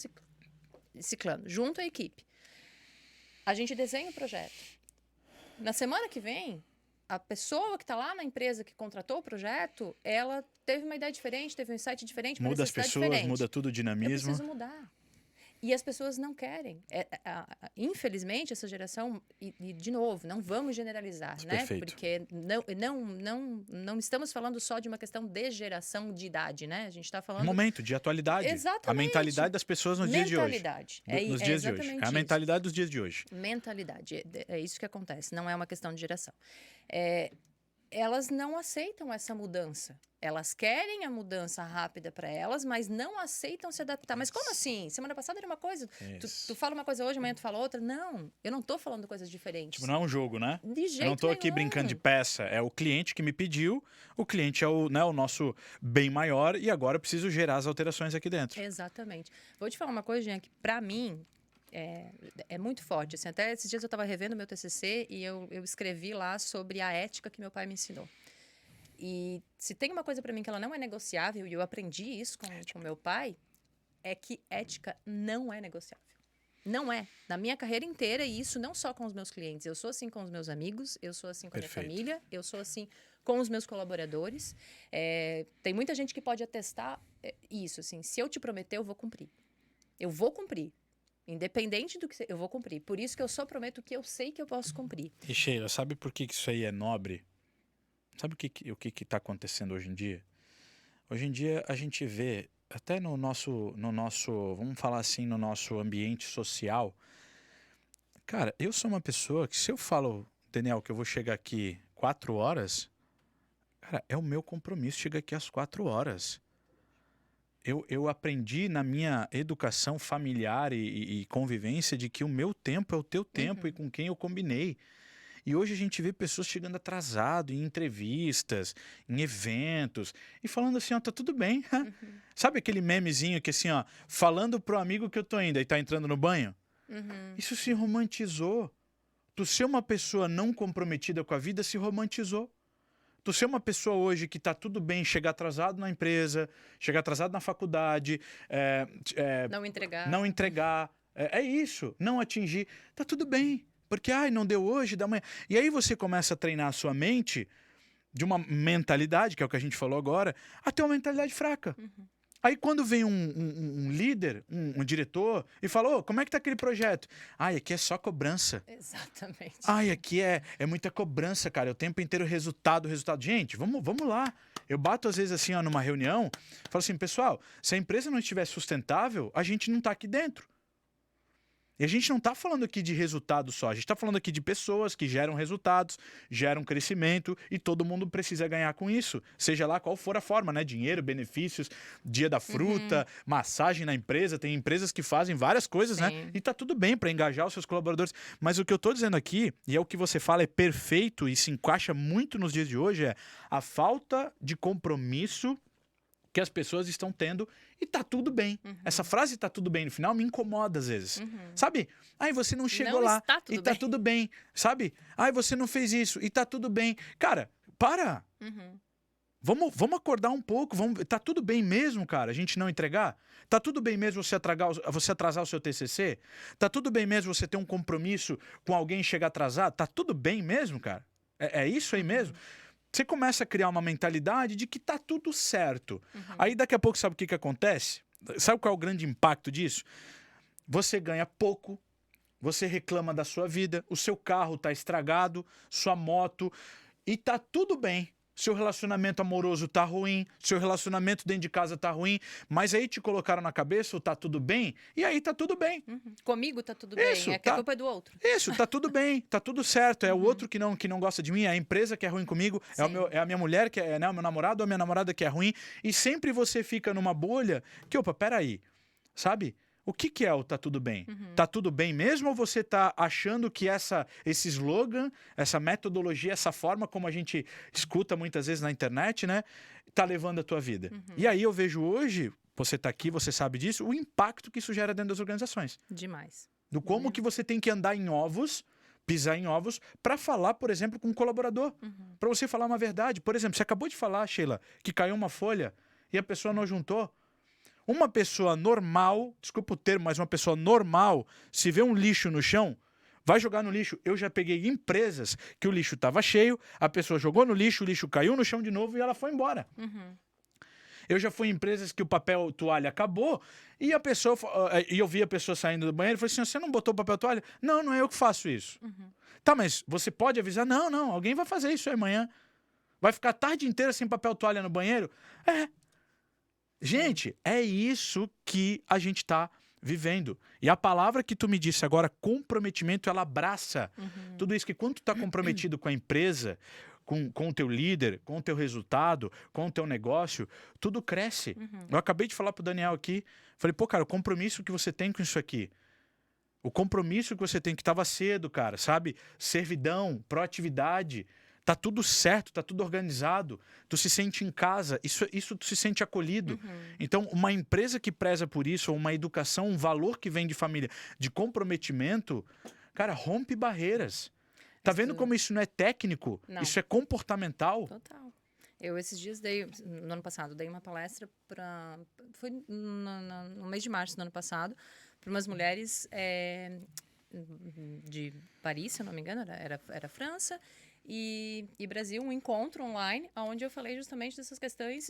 ciclano, junto à equipe. A gente desenha o projeto. Na semana que vem, a pessoa que está lá na empresa que contratou o projeto, ela teve uma ideia diferente, teve um insight diferente, muda as pessoas, diferente. Muda tudo o dinamismo. Eu preciso mudar. E as pessoas não querem. Infelizmente, essa geração, e de novo, não vamos generalizar, né? Perfeito. Porque não estamos falando só de uma questão de geração de idade, né? A gente está falando... Momento, de atualidade. Exatamente. A mentalidade das pessoas nos dias de hoje. Mentalidade. Nos dias de hoje. É a mentalidade dos dias de hoje. Mentalidade. É isso que acontece. Não é uma questão de geração. Elas não aceitam essa mudança. Elas querem a mudança rápida para elas, mas não aceitam se adaptar. Mas como assim? Semana passada era uma coisa, tu fala uma coisa hoje, amanhã tu fala outra. Não, eu não tô falando coisas diferentes. Tipo, não é um jogo, né? De jeito eu não tô aqui nenhum. brincando de peça. É o cliente que me pediu, o cliente é o nosso bem maior e agora eu preciso gerar as alterações aqui dentro. Exatamente. Vou te falar uma coisa, Jean, que para mim é muito forte. Assim, até esses dias eu estava revendo meu TCC e eu escrevi lá sobre a ética que meu pai me ensinou. E se tem uma coisa para mim que ela não é negociável, e eu aprendi isso com meu pai, é que ética não é negociável. Não é. Na minha carreira inteira, e isso não só com os meus clientes. Eu sou assim com os meus amigos, eu sou assim com a minha família, eu sou assim com os meus colaboradores. Tem muita gente que pode atestar isso. Assim, se eu te prometer, eu vou cumprir. Eu vou cumprir. Independente do que eu vou cumprir. Por isso que eu só prometo que eu sei que eu posso cumprir. E Sheila, sabe por que isso aí é nobre? Sabe o que está acontecendo hoje em dia? Hoje em dia a gente vê, até no nosso, vamos falar assim, no nosso ambiente social. Cara, eu sou uma pessoa que se eu falo, Daniel, que eu vou chegar aqui 4 horas, cara, é o meu compromisso chegar aqui às 4 horas. Eu aprendi na minha educação familiar e convivência de que o meu tempo é o teu tempo e com quem eu combinei. E hoje a gente vê pessoas chegando atrasado em entrevistas, em eventos, e falando assim, ó, tá tudo bem. Sabe aquele memezinho que assim, ó, falando pro amigo que eu tô indo, aí tá entrando no banho? Isso se romantizou. Tu ser uma pessoa não comprometida com a vida se romantizou. Tu ser uma pessoa hoje que tá tudo bem chegar atrasado na empresa, chegar atrasado na faculdade, não entregar, é isso, não atingir, tá tudo bem. Porque, não deu hoje, dá amanhã. E aí você começa a treinar a sua mente de uma mentalidade, que é o que a gente falou agora, até uma mentalidade fraca. Aí quando vem um líder, um diretor, e fala, como é que tá aquele projeto? Aqui é só cobrança. Exatamente. Aqui é muita cobrança, cara. É o tempo inteiro resultado. Gente, vamos lá. Eu bato às vezes assim, ó, numa reunião, falo assim, pessoal, se a empresa não estiver sustentável, a gente não tá aqui dentro. E a gente não está falando aqui de resultado só, a gente está falando aqui de pessoas que geram resultados, geram crescimento e todo mundo precisa ganhar com isso, seja lá qual for a forma, né? Dinheiro, benefícios, dia da fruta, massagem na empresa, tem empresas que fazem várias coisas, né? Sim. E tá tudo bem para engajar os seus colaboradores, mas o que eu tô dizendo aqui, e é o que você fala é perfeito e se encaixa muito nos dias de hoje, é a falta de compromisso que as pessoas estão tendo e tá tudo bem. Essa frase tá tudo bem no final me incomoda às vezes. Sabe? Ai, você não chegou Não lá está tudo e tá bem. tudo bem. Sabe? Ai, você não fez isso e tá tudo bem. Cara, para! Vamos acordar um pouco. Tá tudo bem mesmo, cara, a gente não entregar? Tá tudo bem mesmo você atrasar o seu TCC? Tá tudo bem mesmo você ter um compromisso com alguém e chegar atrasado? Tá tudo bem mesmo, cara? É isso aí mesmo? Você começa a criar uma mentalidade de que tá tudo certo. Aí daqui a pouco sabe o que acontece? Sabe qual é o grande impacto disso? Você ganha pouco, você reclama da sua vida, o seu carro tá estragado, sua moto, e tá tudo bem. Seu relacionamento amoroso tá ruim, seu relacionamento dentro de casa tá ruim, mas aí te colocaram na cabeça o tá tudo bem, e aí tá tudo bem. Comigo tá tudo Isso, bem, é que a tá. culpa é do outro. Isso, tá tudo bem, tá tudo certo. É o outro que não gosta de mim, é a empresa que é ruim comigo, Sim. é a minha mulher que é, né, o meu namorado ou a minha namorada que é ruim. E sempre você fica numa bolha que, opa, peraí, sabe? O que é o tá tudo bem? Tá tudo bem mesmo ou você tá achando que esse slogan, essa metodologia, essa forma como a gente escuta muitas vezes na internet, né, tá levando a tua vida? E aí eu vejo hoje, você tá aqui, você sabe disso, o impacto que isso gera dentro das organizações. Demais. Do como que você tem que andar em ovos, pisar em ovos, para falar, por exemplo, com um colaborador. Para você falar uma verdade. Por exemplo, você acabou de falar, Sheila, que caiu uma folha e a pessoa não juntou. Uma pessoa normal, desculpa o termo, mas uma pessoa normal, se vê um lixo no chão, vai jogar no lixo. Eu já peguei empresas que o lixo estava cheio, a pessoa jogou no lixo, o lixo caiu no chão de novo e ela foi embora. Eu já fui em empresas que o papel toalha acabou e a pessoa e eu vi a pessoa saindo do banheiro e falei assim: você não botou papel toalha? Não, não é eu que faço isso. Tá, mas você pode avisar? Não, não, alguém vai fazer isso aí amanhã. Vai ficar a tarde inteira sem papel toalha no banheiro? É. Gente, é isso que a gente tá vivendo. E a palavra que tu me disse agora, comprometimento, ela abraça tudo isso. Que quando tu tá comprometido com a empresa, com o teu líder, com o teu resultado, com o teu negócio, tudo cresce. Eu acabei de falar pro Daniel aqui, falei, pô, cara, o compromisso que você tem com isso aqui, o compromisso que você tem, que tava cedo, cara, sabe? Servidão, proatividade, tá tudo certo, tá tudo organizado, tu se sente em casa, isso tu se sente acolhido. Então, uma empresa que preza por isso, ou uma educação, um valor que vem de família, de comprometimento, cara, rompe barreiras. Tá vendo como isso não é técnico? Não. Isso é comportamental? Total. Eu, esses dias, no ano passado, dei uma palestra para. Foi no mês de março do ano passado, para umas mulheres de Paris, se eu não me engano, era França, e Brasil, um encontro online, onde eu falei justamente dessas questões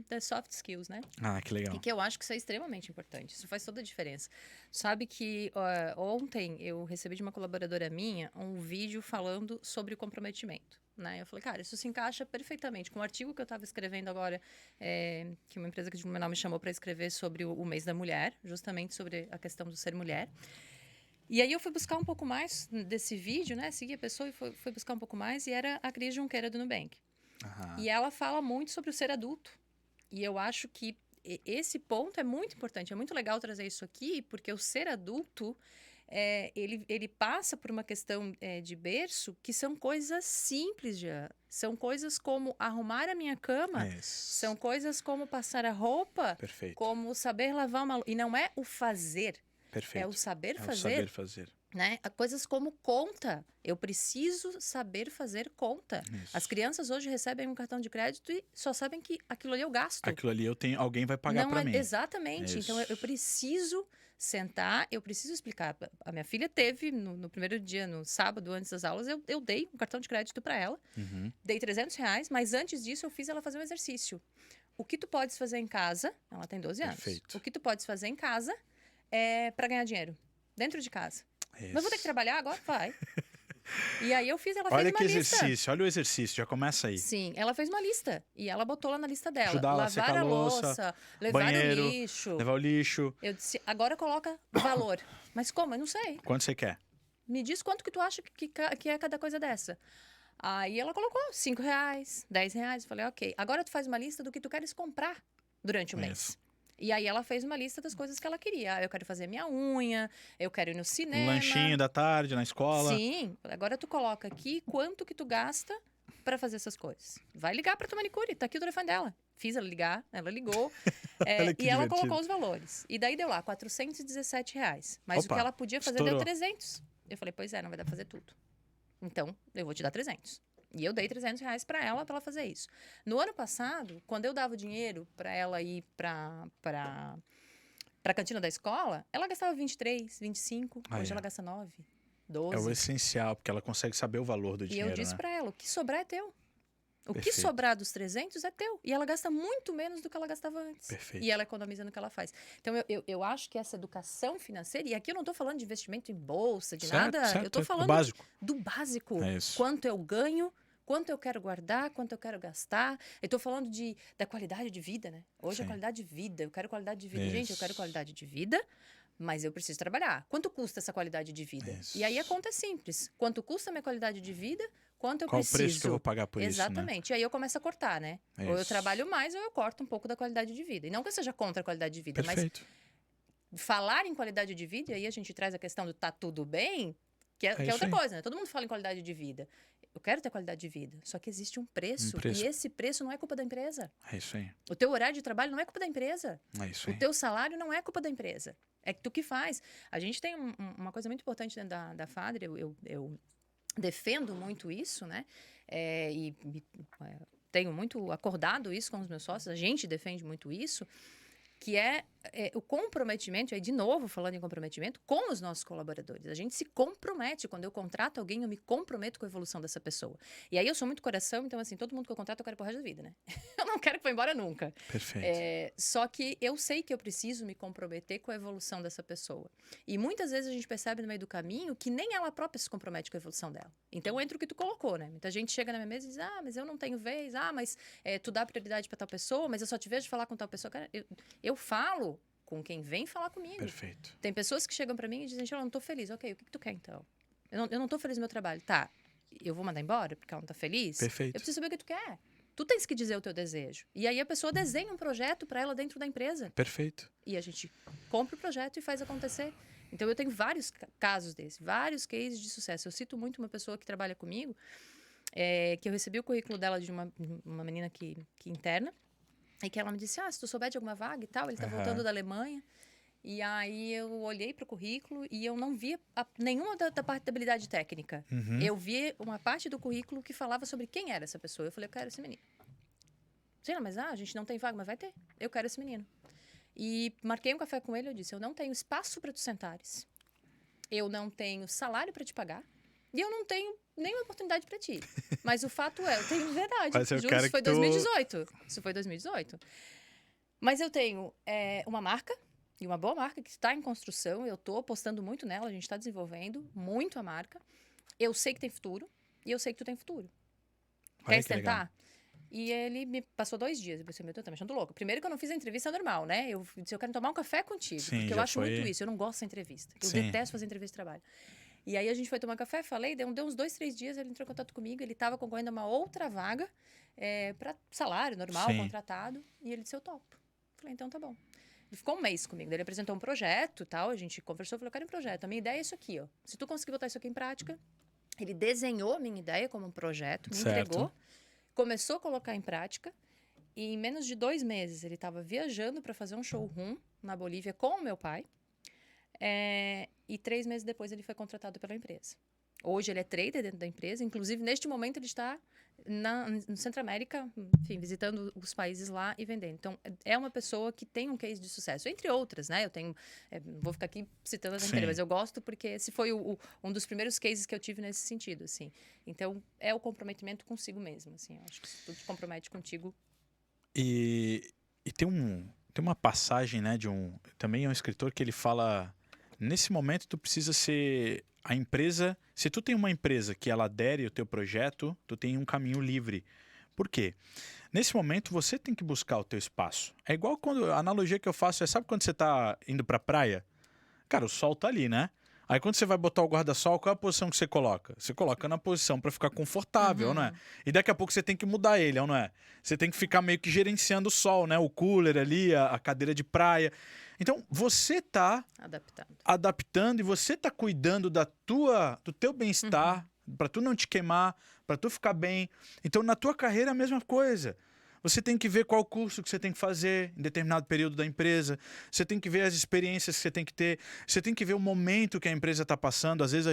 das soft skills, né? Ah, que legal. E que eu acho que isso é extremamente importante. Isso faz toda a diferença. Sabe que ontem eu recebi de uma colaboradora minha um vídeo falando sobre comprometimento. Né? Eu falei, cara, isso se encaixa perfeitamente com o artigo que eu estava escrevendo agora, que uma empresa que de Blumenau me chamou para escrever sobre o mês da mulher, justamente sobre a questão do ser mulher. E aí eu fui buscar um pouco mais desse vídeo, né? Segui a pessoa e fui buscar um pouco mais, e era a Cris Junqueira do Nubank. E ela fala muito sobre o ser adulto. E eu acho que esse ponto é muito importante. É muito legal trazer isso aqui, porque o ser adulto, ele passa por uma questão de berço, que são coisas simples já. São coisas como arrumar a minha cama, são coisas como passar a roupa, Perfeito. como saber lavar uma... E não é o fazer, Perfeito. é o saber É fazer. o saber fazer. Né? Coisas como conta. Eu preciso saber fazer conta. Isso. As crianças hoje recebem um cartão de crédito e só sabem que aquilo ali eu gasto. Aquilo ali alguém vai pagar para mim. Exatamente. Então eu preciso sentar, eu preciso explicar. A minha filha teve, no primeiro dia, no sábado, antes das aulas, eu dei um cartão de crédito para ela. Dei R$300, mas antes disso eu fiz ela fazer um exercício. O que tu podes fazer em casa, ela tem 12 anos. Perfeito. O que tu podes fazer em casa para ganhar dinheiro, dentro de casa. Mas vou ter que trabalhar agora? Vai. E aí eu fiz, ela Olha fez que uma lista. exercício, olha o exercício, já começa aí. Sim, ela fez uma lista. E ela botou lá na lista dela. Ajudar ela a Lavar secar a a louça, louça, levar banheiro, o lixo. levar o lixo. Eu disse, agora coloca valor. Mas como? Eu não sei. Quanto você quer? Me diz quanto que tu acha que é cada coisa dessa. Aí ela colocou R$ 5, R$ 10. Eu falei, ok. Agora tu faz uma lista do que tu queres comprar durante o mês. Isso. E aí ela fez uma lista das coisas que ela queria. Ah, eu quero fazer minha unha, eu quero ir no Um cinema. lanchinho da tarde na escola. Sim, agora tu coloca aqui quanto que tu gasta para fazer essas coisas. Vai ligar para tua manicure, tá aqui o telefone dela. Fiz ela ligar, ela ligou. Olha que e ela divertido. colocou os valores. E daí deu lá, R$ 417. Mas Opa, o que ela podia fazer estourou. deu 300. Eu falei, pois é, não vai dar pra fazer tudo. Então, eu vou te dar 300. E eu dei R$ 300 para ela fazer isso. No ano passado, quando eu dava o dinheiro para ela ir para a cantina da escola, ela gastava 23, 25. Ah, Hoje é. ela gasta 9, É 12. o essencial, porque ela consegue saber o valor do E dinheiro, eu disse né? para ela, o que sobrar é teu. O que Perfeito. sobrar dos 300 é teu. E ela gasta muito menos do que ela gastava antes. Perfeito. E ela economiza no que ela faz. Então, eu acho que essa educação financeira... E aqui eu não estou falando de investimento em bolsa, de Certo, nada. certo, Eu estou certo. O falando básico. do básico. É isso. Quanto eu ganho, quanto eu quero guardar, quanto eu quero gastar. Eu estou falando da qualidade de vida, né? Hoje Sim. é qualidade de vida. Eu quero qualidade de vida. Gente, eu Isso. quero qualidade de vida, mas eu preciso trabalhar. Quanto custa essa qualidade de vida? Isso. E aí a conta é simples. Quanto custa a minha qualidade de vida? Quanto eu Qual o preciso? preço que eu vou pagar por isso, né? Exatamente. E aí eu começo a cortar, né? Ou eu Isso. trabalho mais ou eu corto um pouco da qualidade de vida. E não que eu seja contra a qualidade de vida, Perfeito. mas falar em qualidade de vida, e aí a gente traz a questão do tá tudo bem, que é isso outra aí. coisa, né? Todo mundo fala em qualidade de vida. Eu quero ter qualidade de vida, só que existe um preço, preço. e esse preço não é culpa da empresa. É isso aí. O teu horário de trabalho não é culpa da empresa. É isso O aí. teu salário não é culpa da empresa. É tu que faz. A gente tem uma coisa muito importante dentro da FADR, eu defendo muito isso, né? Tenho muito acordado isso com os meus sócios, a gente defende muito isso, que é o comprometimento, aí de novo falando em comprometimento, com os nossos colaboradores. A gente se compromete, quando eu contrato alguém, eu me comprometo com a evolução dessa pessoa. E aí eu sou muito coração, então assim, todo mundo que eu contrato eu quero pro resto da vida, né? Eu não quero que vá embora nunca. Perfeito. Só que eu sei que eu preciso me comprometer com a evolução dessa pessoa. E muitas vezes a gente percebe no meio do caminho que nem ela própria se compromete com a evolução dela. Então entra o que tu colocou, né? Muita gente chega na minha mesa e diz, mas eu não tenho vez, mas tu dá prioridade para tal pessoa, mas eu só te vejo falar com tal pessoa. Cara, eu falo com quem vem falar comigo. Perfeito. Tem pessoas que chegam para mim e dizem, eu não tô feliz. Ok, o que tu quer então? Eu não tô feliz no meu trabalho. Tá, eu vou mandar embora porque ela não tá feliz? Perfeito. Eu preciso saber o que tu quer. Tu tens que dizer o teu desejo. E aí a pessoa desenha um projeto para ela dentro da empresa. Perfeito. E a gente compra o projeto e faz acontecer. Então eu tenho vários casos desses, vários cases de sucesso. Eu cito muito uma pessoa que trabalha comigo, que eu recebi o currículo dela de uma menina que interna, e que ela me disse, se tu souber de alguma vaga e tal, ele tá voltando da Alemanha. E aí eu olhei para o currículo e eu não via nenhuma da parte da habilidade técnica. Uhum. Eu vi uma parte do currículo que falava sobre quem era essa pessoa. Eu falei, eu quero esse menino. Sim, mas a gente não tem vaga, mas vai ter. Eu quero esse menino. E marquei um café com ele, eu disse, eu não tenho espaço para tu sentares. Eu não tenho salário para te pagar. E eu não tenho nenhuma oportunidade para ti. Mas o fato é, eu tenho de verdade. Mas é o Juro, cara isso foi que tu- 2018. Isso foi 2018. Mas eu tenho uma marca, e uma boa marca, que está em construção. Eu estou apostando muito nela, a gente está desenvolvendo muito a marca. Eu sei que tem futuro, e eu sei que tu tem futuro. Olha Quer que legal. tentar? E ele me passou 2 dias. Eu pensei, meu Deus, tá me achando louco. Primeiro que eu não fiz a entrevista normal, né? Eu disse, eu quero tomar um café contigo. Sim, porque eu já acho foi- muito isso. Eu não gosto dessa entrevista. Eu Sim. detesto fazer entrevista de trabalho. E aí a gente foi tomar café, falei, deu uns 2, 3 dias, ele entrou em contato comigo, ele estava concorrendo a uma outra vaga para salário normal, Sim. contratado, e ele disse, eu topo. Falei, então tá bom. Ele ficou um mês comigo, daí ele apresentou um projeto e tal, a gente conversou, falou, eu quero um projeto, a minha ideia é isso aqui, ó. Se tu conseguir botar isso aqui em prática, ele desenhou a minha ideia como um projeto, me Certo. entregou, começou a colocar em prática, e em menos de 2 meses ele estava viajando para fazer um showroom na Bolívia com o meu pai, e 3 meses depois ele foi contratado pela empresa. Hoje ele é trader dentro da empresa, inclusive neste momento ele está no Centro América, enfim, visitando os países lá e vendendo. Então, é uma pessoa que tem um case de sucesso, entre outras, né? Eu tenho, não vou ficar aqui citando a Sim. inteira, mas eu gosto porque esse foi um dos primeiros cases que eu tive nesse sentido, assim. Então, é o comprometimento consigo mesmo, assim. Eu acho que se tu te compromete contigo... E tem uma passagem, né, também é um escritor que ele fala, nesse momento tu precisa ser a empresa, se tu tem uma empresa que ela adere o teu projeto, tu tem um caminho livre. Por quê? Nesse momento você tem que buscar o teu espaço. É igual quando a analogia que eu faço é, sabe quando você tá indo pra praia? Cara, o sol tá ali, né? Aí quando você vai botar o guarda-sol, qual é a posição que você coloca? Você coloca na posição para ficar confortável, não é? E daqui a pouco você tem que mudar ele, não é? Você tem que ficar meio que gerenciando o sol, né? O cooler ali, a cadeira de praia. Então, você tá adaptando e você tá cuidando do teu bem-estar, para tu não te queimar, para tu ficar bem. Então, na tua carreira é a mesma coisa. Você tem que ver qual curso que você tem que fazer em determinado período da empresa. Você tem que ver as experiências que você tem que ter. Você tem que ver o momento que a empresa está passando. Às vezes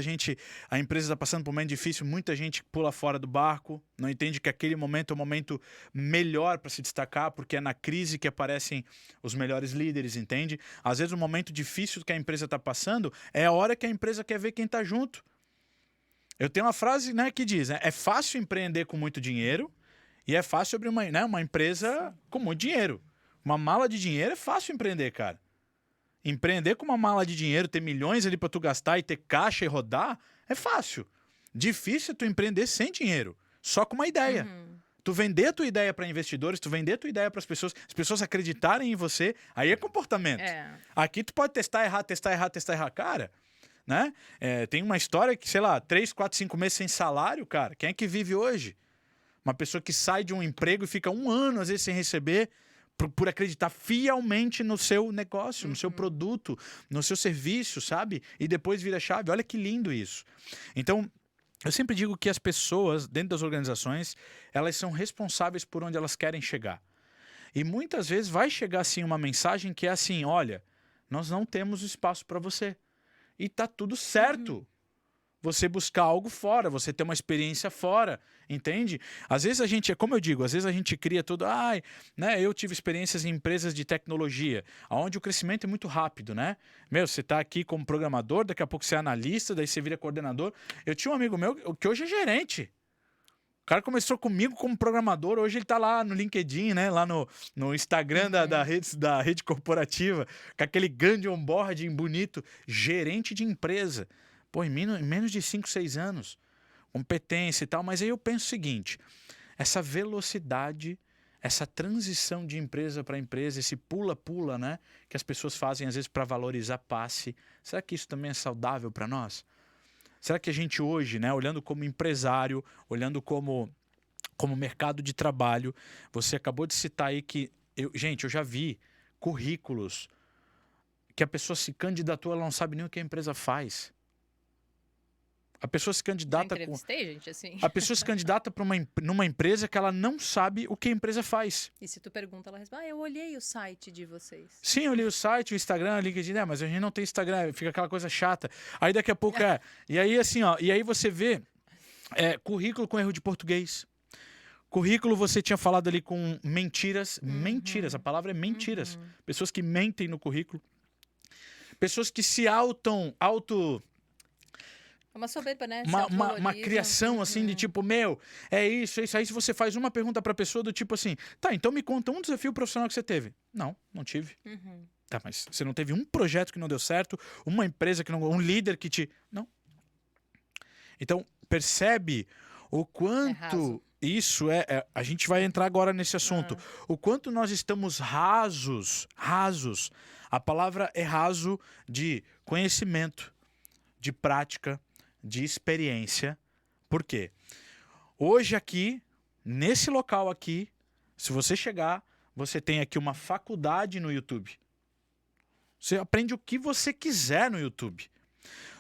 a empresa está passando por um momento difícil, muita gente pula fora do barco, não entende que aquele momento é o momento melhor para se destacar, porque é na crise que aparecem os melhores líderes, entende? Às vezes o momento difícil que a empresa está passando é a hora que a empresa quer ver quem está junto. Eu tenho uma frase, né, que diz, né, é fácil empreender com muito dinheiro, e é fácil abrir uma empresa com muito dinheiro. Uma mala de dinheiro é fácil empreender, cara. Empreender com uma mala de dinheiro, ter milhões ali para tu gastar e ter caixa e rodar, é fácil. Difícil é tu empreender sem dinheiro, só com uma ideia. Tu vender a tua ideia para investidores, tu vender a tua ideia para as pessoas acreditarem em você, aí é comportamento. Aqui tu pode testar, errar, cara. Né? Tem uma história que, sei lá, 3, 4, 5 meses sem salário, cara. Quem é que vive hoje? Uma pessoa que sai de um emprego e fica 1 ano, às vezes, sem receber, por acreditar fielmente no seu negócio, no seu produto, no seu serviço, sabe? E depois vira chave. Olha que lindo isso. Então, eu sempre digo que as pessoas, dentro das organizações, elas são responsáveis por onde elas querem chegar. E muitas vezes vai chegar, assim, uma mensagem que é assim, olha, nós não temos espaço para você. E tá tudo certo. Você buscar algo fora, você ter uma experiência fora, entende? Às vezes a gente, como eu digo, às vezes a gente cria tudo, né? Eu tive experiências em empresas de tecnologia, onde o crescimento é muito rápido, né? Você tá aqui como programador, daqui a pouco você é analista, daí você vira coordenador. Eu tinha um amigo meu que hoje é gerente. O cara começou comigo como programador, hoje ele tá lá no LinkedIn, né? Lá no Instagram da rede corporativa, com aquele grande onboarding bonito, gerente de empresa. Pô, em menos de 5, 6 anos, competência e tal. Mas aí eu penso o seguinte, essa velocidade, essa transição de empresa para empresa, esse pula-pula, né? Que as pessoas fazem às vezes para valorizar passe. Será que isso também é saudável para nós? Será que a gente hoje, né, olhando como empresário, olhando como mercado de trabalho, você acabou de citar aí que... Gente, eu já vi currículos que a pessoa se candidatou, ela não sabe nem o que a empresa faz. A pessoa se candidata gente, assim. A pessoa se candidata para numa empresa que ela não sabe o que a empresa faz. E se tu pergunta, ela responde, eu olhei o site de vocês. Sim, eu olhei o site, o Instagram, o LinkedIn, mas a gente não tem Instagram, fica aquela coisa chata. Aí daqui a pouco E aí assim, ó, e aí você vê currículo com erro de português. Currículo, você tinha falado ali com mentiras. Mentiras, a palavra é mentiras. Pessoas que mentem no currículo. Pessoas que se uma soberba, né? Uma criação, assim, de tipo, é isso. Aí se você faz uma pergunta pra pessoa do tipo assim, tá, então me conta um desafio profissional que você teve. Não tive. Tá, mas você não teve um projeto que não deu certo, uma empresa que não... um líder que te... Não. Então, percebe o quanto isso a gente vai entrar agora nesse assunto. O quanto nós estamos rasos. A palavra é raso de conhecimento, de prática, de experiência. Por quê? Hoje aqui, nesse local aqui, se você chegar, você tem aqui uma faculdade no YouTube. Você aprende o que você quiser no YouTube.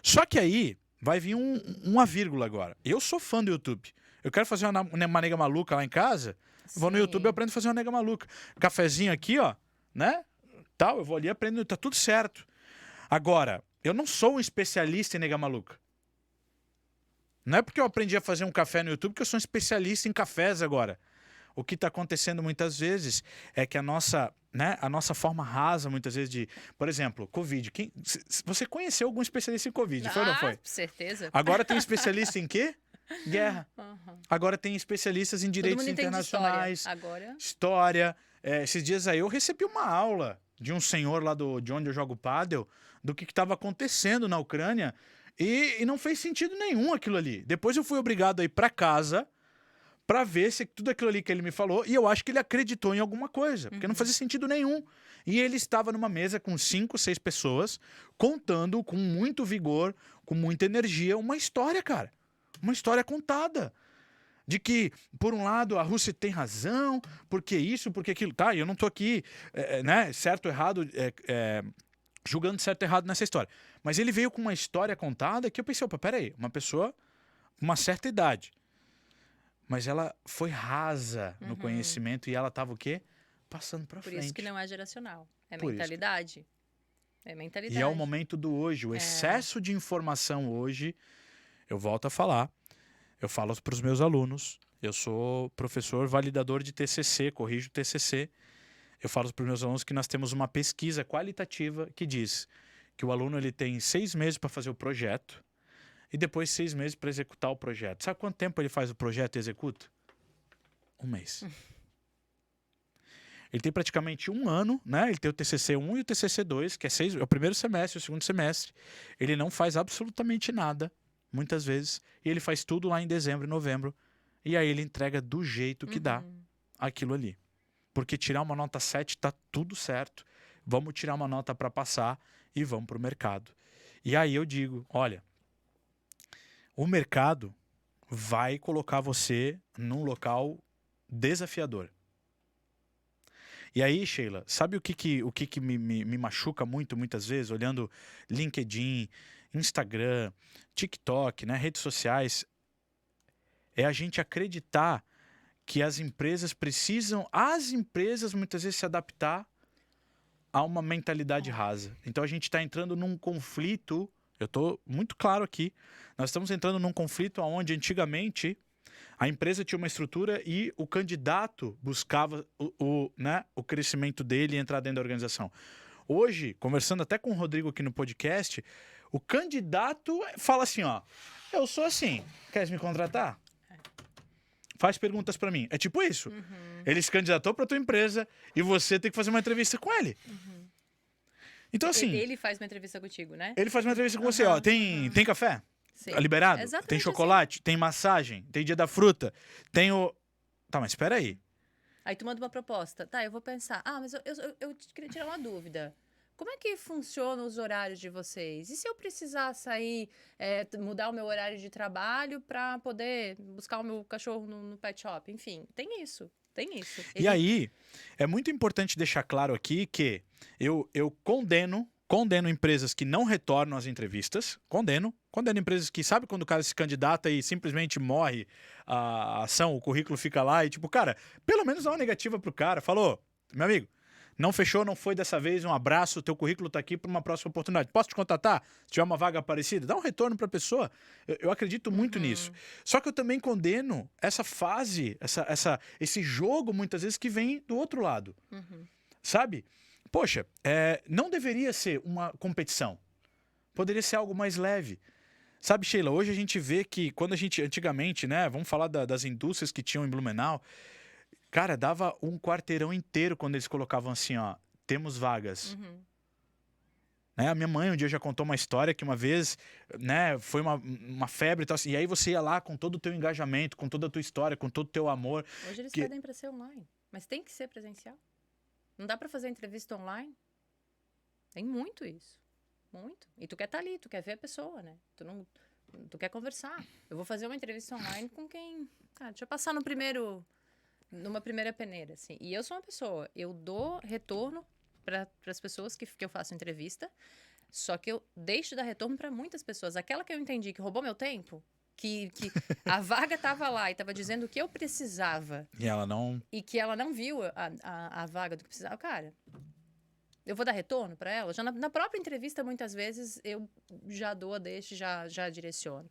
Só que aí vai vir uma vírgula agora. Eu sou fã do YouTube. Eu quero fazer uma nega maluca lá em casa. Eu vou no YouTube e aprendo a fazer uma nega maluca. Cafezinho aqui, ó, né? Tal, eu vou ali e aprendo, tá tudo certo. Agora, eu não sou um especialista em nega maluca. Não é porque eu aprendi a fazer um café no YouTube que eu sou um especialista em cafés agora. O que está acontecendo muitas vezes é que a nossa forma rasa, muitas vezes, de... Por exemplo, Covid. Você conheceu algum especialista em Covid, foi ou não foi? Certeza. Agora tem especialista em quê? Guerra. Agora tem especialistas em direitos internacionais. História. Esses dias aí eu recebi uma aula de um senhor lá de onde eu jogo pádel, do que estava acontecendo na Ucrânia. E não fez sentido nenhum aquilo ali. Depois eu fui obrigado a ir pra casa pra ver se tudo aquilo ali que ele me falou, e eu acho que ele acreditou em alguma coisa, porque não fazia sentido nenhum. E ele estava numa mesa com 5, 6 pessoas, contando com muito vigor, com muita energia, uma história, cara. Uma história contada. De que, por um lado, a Rússia tem razão, porque isso, porque aquilo. Tá, eu não tô aqui, né, certo ou errado, julgando certo ou errado nessa história. Mas ele veio com uma história contada que eu pensei, opa, peraí, uma pessoa com uma certa idade. Mas ela foi rasa no conhecimento e ela tava o quê? Passando pra Por frente. isso que não é geracional. É Por isso. mentalidade. É mentalidade. E é o momento do hoje. O excesso de informação hoje, eu volto a falar, eu falo para os meus alunos, eu sou professor validador de TCC, corrijo TCC. Eu falo para os meus alunos que nós temos uma pesquisa qualitativa que diz que o aluno ele tem 6 meses para fazer o projeto e depois 6 meses para executar o projeto. Sabe quanto tempo ele faz o projeto e executa? 1 mês. Ele tem praticamente 1 ano, né? Ele tem o TCC 1 e o TCC 2, que é o primeiro semestre e o segundo semestre. Ele não faz absolutamente nada, muitas vezes, e ele faz tudo lá em dezembro e novembro, e aí ele entrega do jeito que dá aquilo ali. Porque tirar uma nota 7 tá tudo certo. Vamos tirar uma nota para passar e vamos para o mercado. E aí eu digo, olha, o mercado vai colocar você num local desafiador. E aí, Sheila, sabe o que me machuca muito, muitas vezes, olhando LinkedIn, Instagram, TikTok, né, redes sociais, é a gente acreditar que as empresas muitas vezes se adaptar a uma mentalidade rasa. Então a gente está entrando num conflito, eu estou muito claro aqui, nós estamos entrando num conflito onde antigamente a empresa tinha uma estrutura e o candidato buscava o crescimento dele e entrar dentro da organização. Hoje, conversando até com o Rodrigo aqui no podcast, o candidato fala assim, ó, eu sou assim, queres me contratar? Faz perguntas pra mim. É tipo isso. Ele se candidatou pra tua empresa e você tem que fazer uma entrevista com ele. Então, assim... Ele faz uma entrevista contigo, né? Ele faz uma entrevista com você, ó. Tem café? Sim. Tá liberado? Exatamente Tem chocolate? Tem massagem? Tem dia da fruta? Tem o... Tá, mas espera aí. Aí tu manda uma proposta. Tá, eu vou pensar. Ah, mas eu queria tirar uma dúvida. Como é que funcionam os horários de vocês? E se eu precisar sair, mudar o meu horário de trabalho para poder buscar o meu cachorro no pet shop? Enfim, tem isso. Tem isso. E aí, é muito importante deixar claro aqui que eu condeno empresas que não retornam às entrevistas, condeno empresas que sabe quando o cara se candidata e simplesmente morre a ação, o currículo fica lá e tipo, cara, pelo menos dá uma negativa pro cara, falou, meu amigo, não fechou, não foi dessa vez, um abraço, teu currículo tá aqui para uma próxima oportunidade. Posso te contatar? Se tiver uma vaga parecida, dá um retorno para a pessoa. Eu acredito muito nisso. Só que eu também condeno essa fase, esse jogo, muitas vezes, que vem do outro lado. Sabe? Poxa, não deveria ser uma competição. Poderia ser algo mais leve. Sabe, Sheila, hoje a gente vê que quando a gente, antigamente, né, vamos falar das indústrias que tinham em Blumenau, cara, dava um quarteirão inteiro quando eles colocavam assim, ó, temos vagas. Né? A minha mãe um dia já contou uma história que uma vez, né, foi uma febre e tal, assim, e aí você ia lá com todo o teu engajamento, com toda a tua história, com todo o teu amor. Hoje eles pedem para ser online, mas tem que ser presencial. Não dá para fazer entrevista online. Tem muito isso. Muito. E tu quer estar ali, tu quer ver a pessoa, né? Tu quer conversar. Eu vou fazer uma entrevista online com quem... Cara, deixa eu passar numa primeira peneira, assim. E eu sou uma pessoa, eu dou retorno para as pessoas que eu faço entrevista, só que eu deixo de dar retorno para muitas pessoas. Aquela que eu entendi que roubou meu tempo, que a vaga tava lá e tava dizendo o que eu precisava. E ela não... E que ela não viu a vaga do que precisava. Cara, eu vou dar retorno para ela? Já na própria entrevista, muitas vezes, eu já dou a deixa, já direciono.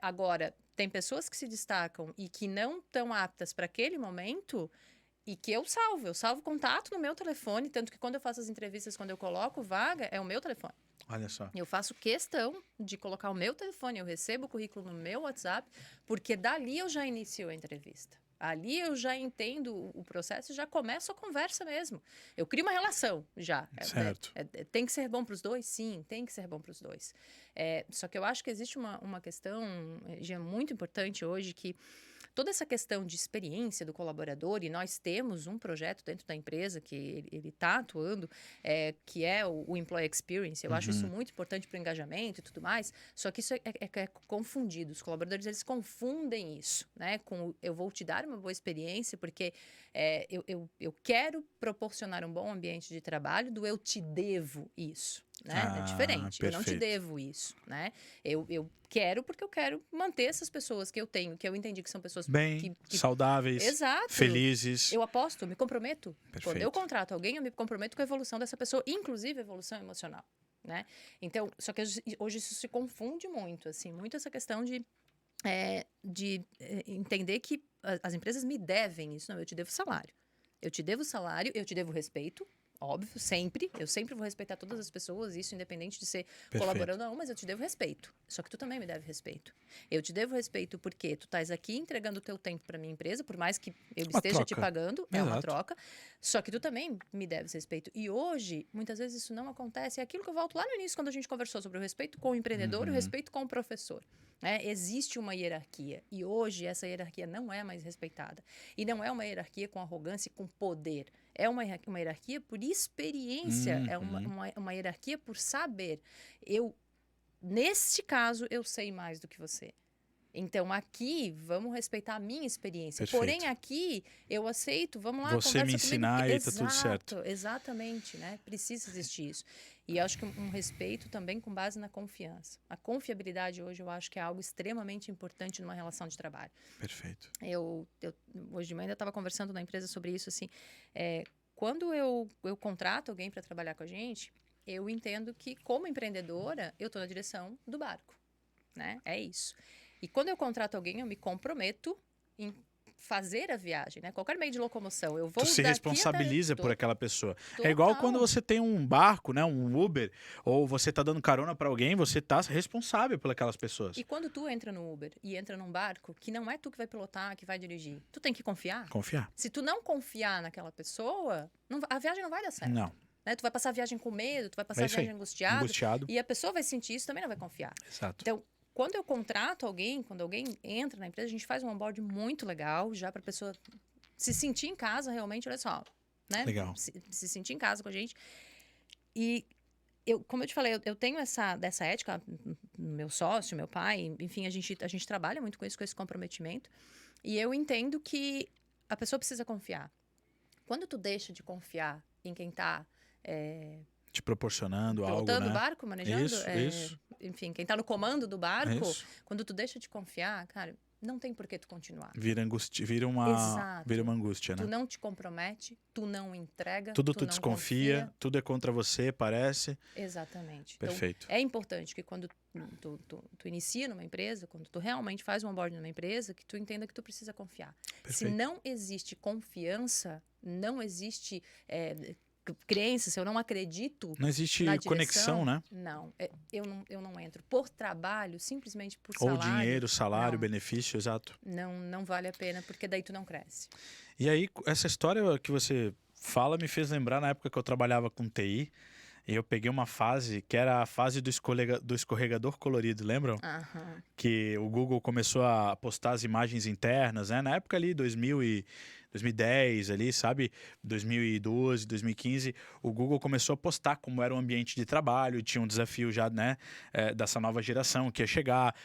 Agora, tem pessoas que se destacam e que não estão aptas para aquele momento e que eu salvo contato no meu telefone, tanto que quando eu faço as entrevistas, quando eu coloco vaga, é o meu telefone. Olha só. Eu faço questão de colocar o meu telefone, eu recebo o currículo no meu WhatsApp, porque dali eu já inicio a entrevista. Ali eu já entendo o processo e já começo a conversa mesmo. Eu crio uma relação já. Certo. Tem que ser bom para os dois? Sim, tem que ser bom para os dois. Só que eu acho que existe uma questão já muito importante hoje, que toda essa questão de experiência do colaborador, e nós temos um projeto dentro da empresa que ele está atuando, que é o Employee Experience. Eu acho isso muito importante para o engajamento e tudo mais, só que isso é confundido. Os colaboradores, eles confundem isso, né? Com eu vou te dar uma boa experiência porque eu quero proporcionar um bom ambiente de trabalho, do eu te devo isso. Né? É diferente, perfeito. Eu não te devo isso, né? Eu quero porque eu quero manter essas pessoas que eu tenho, que eu entendi que são pessoas Bem, que saudáveis, exato, felizes. Eu aposto, eu me comprometo. Perfeito. Quando eu contrato alguém, eu me comprometo com a evolução dessa pessoa, inclusive a evolução emocional, né? Então, só que hoje isso se confunde muito, assim, muito essa questão de entender que as empresas me devem isso. Não, eu te devo salário. Eu te devo salário, eu te devo respeito. Óbvio, sempre. Eu sempre vou respeitar todas as pessoas, isso independente de ser colaborando ou não, mas eu te devo respeito. Só que tu também me deve respeito. Eu te devo respeito porque tu estás aqui entregando o teu tempo para minha empresa, por mais que eu esteja te pagando, é uma troca. Só que tu também me deves respeito. E hoje, muitas vezes isso não acontece. É aquilo que eu volto lá no início, quando a gente conversou sobre o respeito com o empreendedor e o respeito com o professor. Existe uma hierarquia. E hoje essa hierarquia não é mais respeitada. E não é uma hierarquia com arrogância e com poder. É uma hierarquia por experiência, é uma hierarquia por saber. Neste caso, eu sei mais do que você. Então, aqui, vamos respeitar a minha experiência. Perfeito. Porém, aqui, eu aceito, vamos lá, você me ensinar e tá tudo certo. Exatamente, né? Precisa existir isso. E acho que um respeito também com base na confiança. A confiabilidade hoje, eu acho que é algo extremamente importante numa relação de trabalho. Perfeito. Eu hoje de manhã ainda estava conversando na empresa sobre isso, assim, quando eu contrato alguém para trabalhar com a gente, eu entendo que, como empreendedora, eu estou na direção do barco, né? É isso. E quando eu contrato alguém, eu me comprometo em fazer a viagem, né? Qualquer meio de locomoção, eu vou Tu se responsabiliza por aquela pessoa. É igual quando você tem um barco, né, um Uber, ou você tá dando carona para alguém, você tá responsável por aquelas pessoas. E quando tu entra no Uber e entra num barco, que não é tu que vai pilotar, que vai dirigir, tu tem que confiar. Confiar. Se tu não confiar naquela pessoa, a viagem não vai dar certo. Não. Né? Tu vai passar a viagem com medo, tu vai passar a viagem angustiado. E a pessoa vai sentir isso, também não vai confiar. Exato. Então, quando eu contrato alguém, quando alguém entra na empresa, a gente faz um onboard muito legal, já para a pessoa se sentir em casa realmente, olha só, né? Legal. Se sentir em casa com a gente. E, como eu te falei, eu tenho dessa ética, meu sócio, meu pai, enfim, a gente trabalha muito com isso, com esse comprometimento. E eu entendo que a pessoa precisa confiar. Quando tu deixa de confiar em quem está... te proporcionando algo, né? Pilotando o barco, manejando. Isso. Enfim, quem tá no comando do barco, quando tu deixa de confiar, cara, não tem por que tu continuar. Vira uma angústia, né? Tu não te compromete, tu não entrega, tudo tu desconfia, confia. Tudo é contra você, parece. Exatamente. Perfeito. Então, é importante que quando tu inicia numa empresa, quando tu realmente faz um onboarding numa empresa, que tu entenda que tu precisa confiar. Perfeito. Se não existe confiança, não existe... crença, se eu não acredito. Não existe conexão, né? Não, eu não entro. Por trabalho, simplesmente por salário. Ou dinheiro, salário, benefício, exato. Não vale a pena, porque daí tu não cresce. E aí, essa história que você fala me fez lembrar na época que eu trabalhava com TI. E eu peguei uma fase que era a fase do escorregador colorido, lembram? Uhum. Que o Google começou a postar as imagens internas, né? Na época ali, 2010 ali, sabe? 2012, 2015, o Google começou a postar como era o ambiente de trabalho, tinha um desafio já, né? Dessa nova geração que ia chegar,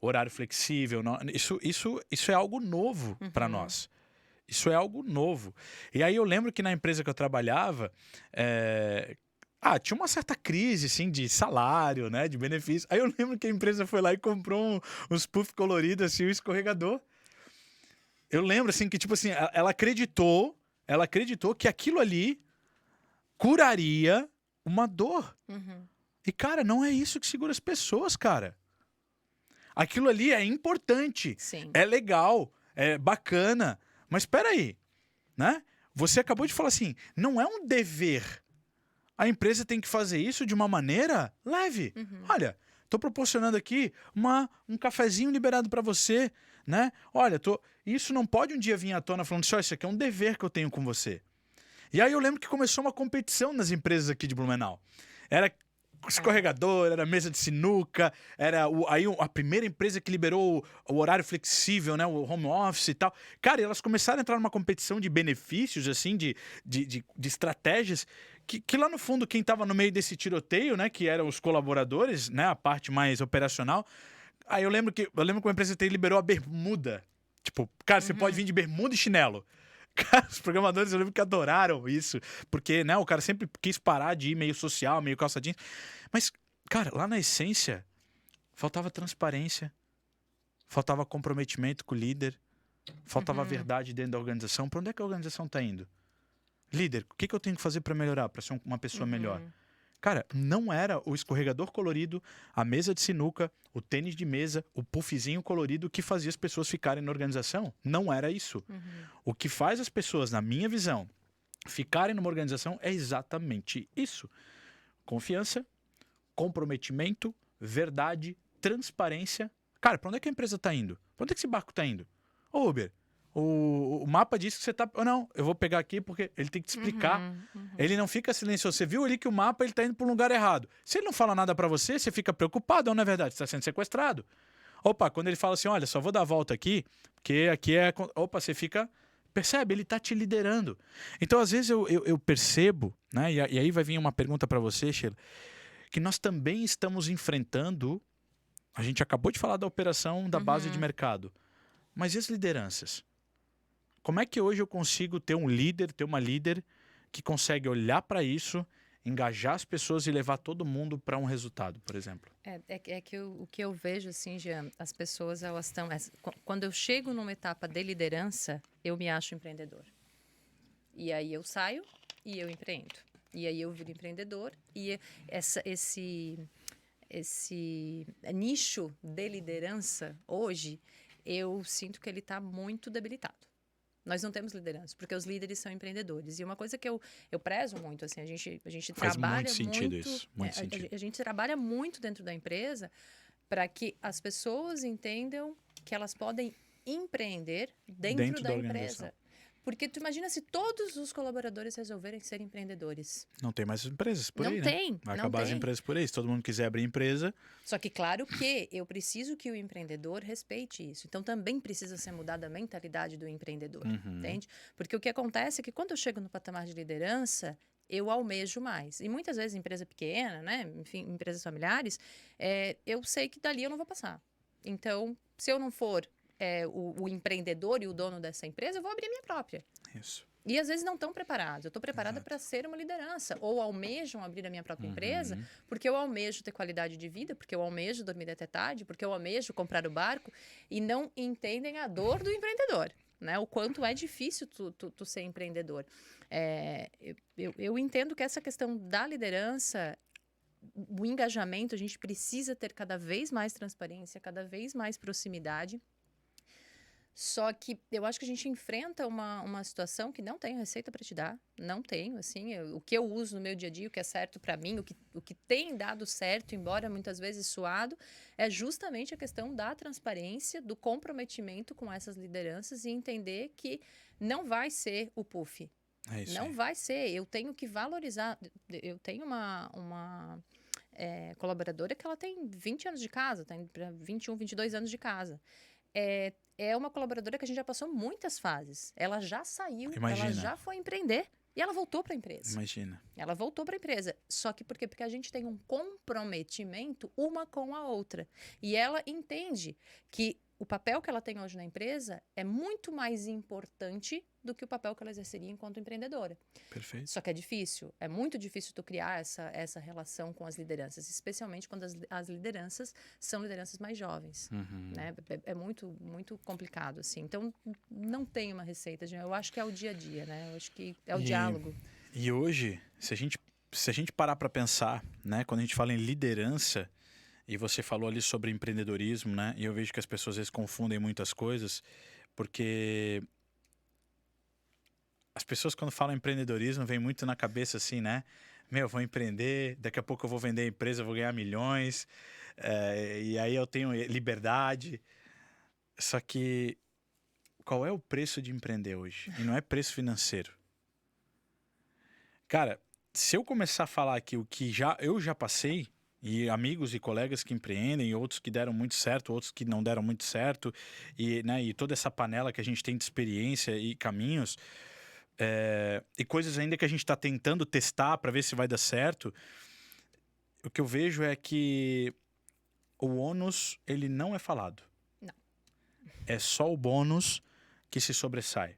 horário flexível. Isso é algo novo para nós. Isso é algo novo. E aí eu lembro que na empresa que eu trabalhava... tinha uma certa crise, assim, de salário, né? De benefício. Aí eu lembro que a empresa foi lá e comprou uns puff coloridos, assim, um escorregador. Eu lembro, assim, que, tipo assim, ela acreditou que aquilo ali curaria uma dor. Uhum. E, cara, não é isso que segura as pessoas, cara. Aquilo ali é importante. Sim. É legal, é bacana. Mas espera aí, né? Você acabou de falar assim, não é um dever. A empresa tem que fazer isso de uma maneira leve. Uhum. Olha, Tô proporcionando aqui um cafezinho liberado para você, né? Olha, isso não pode um dia vir à tona falando assim, ó, isso aqui é um dever que eu tenho com você. E aí eu lembro que começou uma competição nas empresas aqui de Blumenau. Era escorregador, era mesa de sinuca, era a primeira empresa que liberou o horário flexível, né, o home office e tal. Cara, e elas começaram a entrar numa competição de benefícios, assim, de estratégias, que lá no fundo quem estava no meio desse tiroteio, né, que eram os colaboradores, né, a parte mais operacional. Aí eu lembro que uma empresa liberou a bermuda. Tipo, cara, você pode vir de bermuda e chinelo. Cara, os programadores eu lembro que adoraram isso, porque, né, o cara sempre quis parar de ir meio social, meio calça jeans. Mas, cara, lá na essência, faltava transparência, faltava comprometimento com o líder, faltava verdade dentro da organização. Para onde é que a organização está indo? Líder, o que eu tenho que fazer para melhorar, para ser uma pessoa melhor? Cara, não era o escorregador colorido, a mesa de sinuca, o tênis de mesa, o puffzinho colorido que fazia as pessoas ficarem na organização. Não era isso. O que faz as pessoas, na minha visão, ficarem numa organização é exatamente isso. Confiança, comprometimento, verdade, transparência. Cara, para onde é que a empresa está indo? Para onde é que esse barco está indo? Ô, Uber, o mapa diz que você tá... Não, eu vou pegar aqui porque ele tem que te explicar. Ele não fica silencioso. Você viu ali que o mapa ele tá indo para um lugar errado. Se ele não fala nada para você, você fica preocupado, não é verdade? Você está sendo sequestrado. Opa, quando ele fala assim, olha, só vou dar a volta aqui, porque aqui é... Opa, você fica... Percebe? Ele tá te liderando. Então, às vezes, eu percebo, né? E aí vai vir uma pergunta para você, Sheila, que nós também estamos enfrentando... A gente acabou de falar da operação da base de mercado. Mas e as lideranças? Como é que hoje eu consigo ter um líder, ter uma líder que consegue olhar para isso, engajar as pessoas e levar todo mundo para um resultado, por exemplo? É que o que eu vejo, assim, Jean, as pessoas, elas estão... Quando eu chego numa etapa de liderança, eu me acho empreendedor. E aí eu saio e eu empreendo. E aí eu viro empreendedor e esse nicho de liderança, hoje, eu sinto que ele está muito debilitado. Nós não temos liderança, porque os líderes são empreendedores. E uma coisa que eu prezo muito, assim, a gente Faz trabalha muito sentido isso, muito sentido. A gente trabalha muito dentro da empresa para que as pessoas entendam que elas podem empreender dentro da empresa. Porque tu imagina se todos os colaboradores resolverem ser empreendedores. Não tem mais empresas por aí, né? Não tem. Vai acabar as empresas por aí. Se todo mundo quiser abrir empresa... Só que, claro que eu preciso que o empreendedor respeite isso. Então, também precisa ser mudada a mentalidade do empreendedor, entende? Porque o que acontece é que quando eu chego no patamar de liderança, eu almejo mais. E muitas vezes, empresa pequena, né? Enfim, empresas familiares, eu sei que dali eu não vou passar. Então, se eu não for o empreendedor e o dono dessa empresa, eu vou abrir a minha própria. Isso. E às vezes não estão preparados. Eu estou preparada para ser uma liderança. Ou almejam abrir a minha própria empresa, porque eu almejo ter qualidade de vida, porque eu almejo dormir até tarde, porque eu almejo comprar o barco, e não entendem a dor do empreendedor, né? O quanto é difícil tu ser empreendedor. Eu entendo que essa questão da liderança, o engajamento, a gente precisa ter cada vez mais transparência, cada vez mais proximidade. Só que eu acho que a gente enfrenta uma situação que não tenho receita para te dar. Não tenho, assim. O que eu uso no meu dia a dia, o que é certo para mim, o que tem dado certo, embora muitas vezes suado, é justamente a questão da transparência, do comprometimento com essas lideranças e entender que não vai ser o puff. É isso não aí. vai ser. Eu tenho que valorizar. Eu tenho uma colaboradora que ela tem 20 anos de casa, tem para 21, 22 anos de casa. É uma colaboradora que a gente já passou muitas fases. Ela já saiu, ela já foi empreender e ela voltou para a empresa. Imagina. Ela voltou para a empresa. Só que por quê? Porque a gente tem um comprometimento uma com a outra. E ela entende que o papel que ela tem hoje na empresa é muito mais importante do que o papel que ela exerceria enquanto empreendedora. Perfeito. Só que é difícil, é muito difícil tu criar essa relação com as lideranças, especialmente quando as lideranças são lideranças mais jovens, né? É muito, muito complicado, assim. Então, não tem uma receita, eu acho que é o dia a dia, né? Eu acho que é o diálogo. E hoje, se a gente parar para pensar, né? Quando a gente fala em liderança, e você falou ali sobre empreendedorismo, né? E eu vejo que as pessoas às vezes confundem muitas coisas, porque as pessoas quando falam empreendedorismo vem muito na cabeça assim, né? Meu, eu vou empreender, daqui a pouco eu vou vender a empresa, vou ganhar milhões. E aí eu tenho liberdade. Só que qual é o preço de empreender hoje? E não é preço financeiro. Cara, se eu começar a falar aqui o que eu já passei, e amigos e colegas que empreendem, outros que deram muito certo, outros que não deram muito certo, e, né, e toda essa panela que a gente tem de experiência e caminhos, e coisas ainda que a gente está tentando testar para ver se vai dar certo, o que eu vejo é que o ônus, ele não é falado. Não. É só o bônus que se sobressai,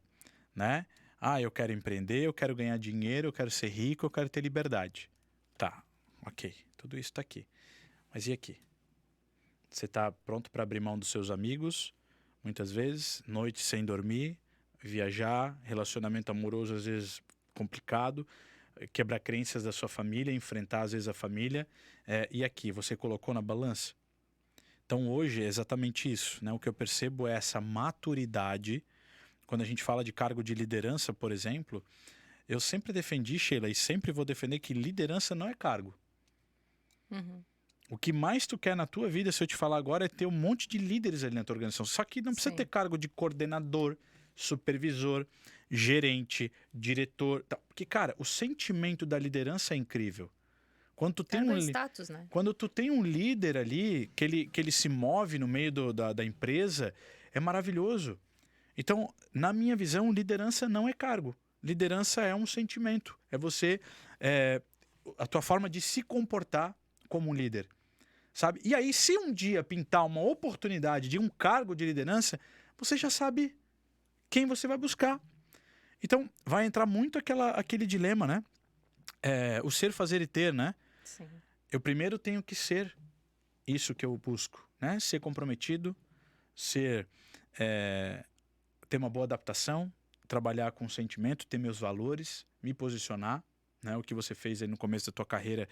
né? Ah, eu quero empreender, eu quero ganhar dinheiro, eu quero ser rico, eu quero ter liberdade. Tá, ok, tudo isso tá aqui. Mas e aqui? Você tá pronto para abrir mão dos seus amigos, muitas vezes, noite sem dormir, viajar, relacionamento amoroso às vezes complicado, quebrar crenças da sua família, enfrentar às vezes a família. E aqui, você colocou na balança? Então hoje é exatamente isso, né? O que eu percebo é essa maturidade. Quando a gente fala de cargo de liderança, por exemplo, eu sempre defendi, Sheila, e sempre vou defender que liderança não é cargo. Uhum. O que mais tu quer na tua vida, se eu te falar agora, é ter um monte de líderes ali na tua organização. Só que não precisa Sim. ter cargo de coordenador, supervisor, gerente, diretor. Porque, cara, o sentimento da liderança é incrível. Quando tu tem Cargo é status, né? Quando tu tem um líder ali, que ele se move no meio da empresa, é maravilhoso. Então, na minha visão, liderança não é cargo. Liderança é um sentimento. É você, a tua forma de se comportar como um líder, sabe? E aí, se um dia pintar uma oportunidade de um cargo de liderança, você já sabe quem você vai buscar. Então, vai entrar muito aquele dilema, né? O ser, fazer e ter, né? Sim. Eu primeiro tenho que ser isso que eu busco, né? Ser comprometido, ter uma boa adaptação, trabalhar com sentimento, ter meus valores, me posicionar, né? O que você fez aí no começo da tua carreira,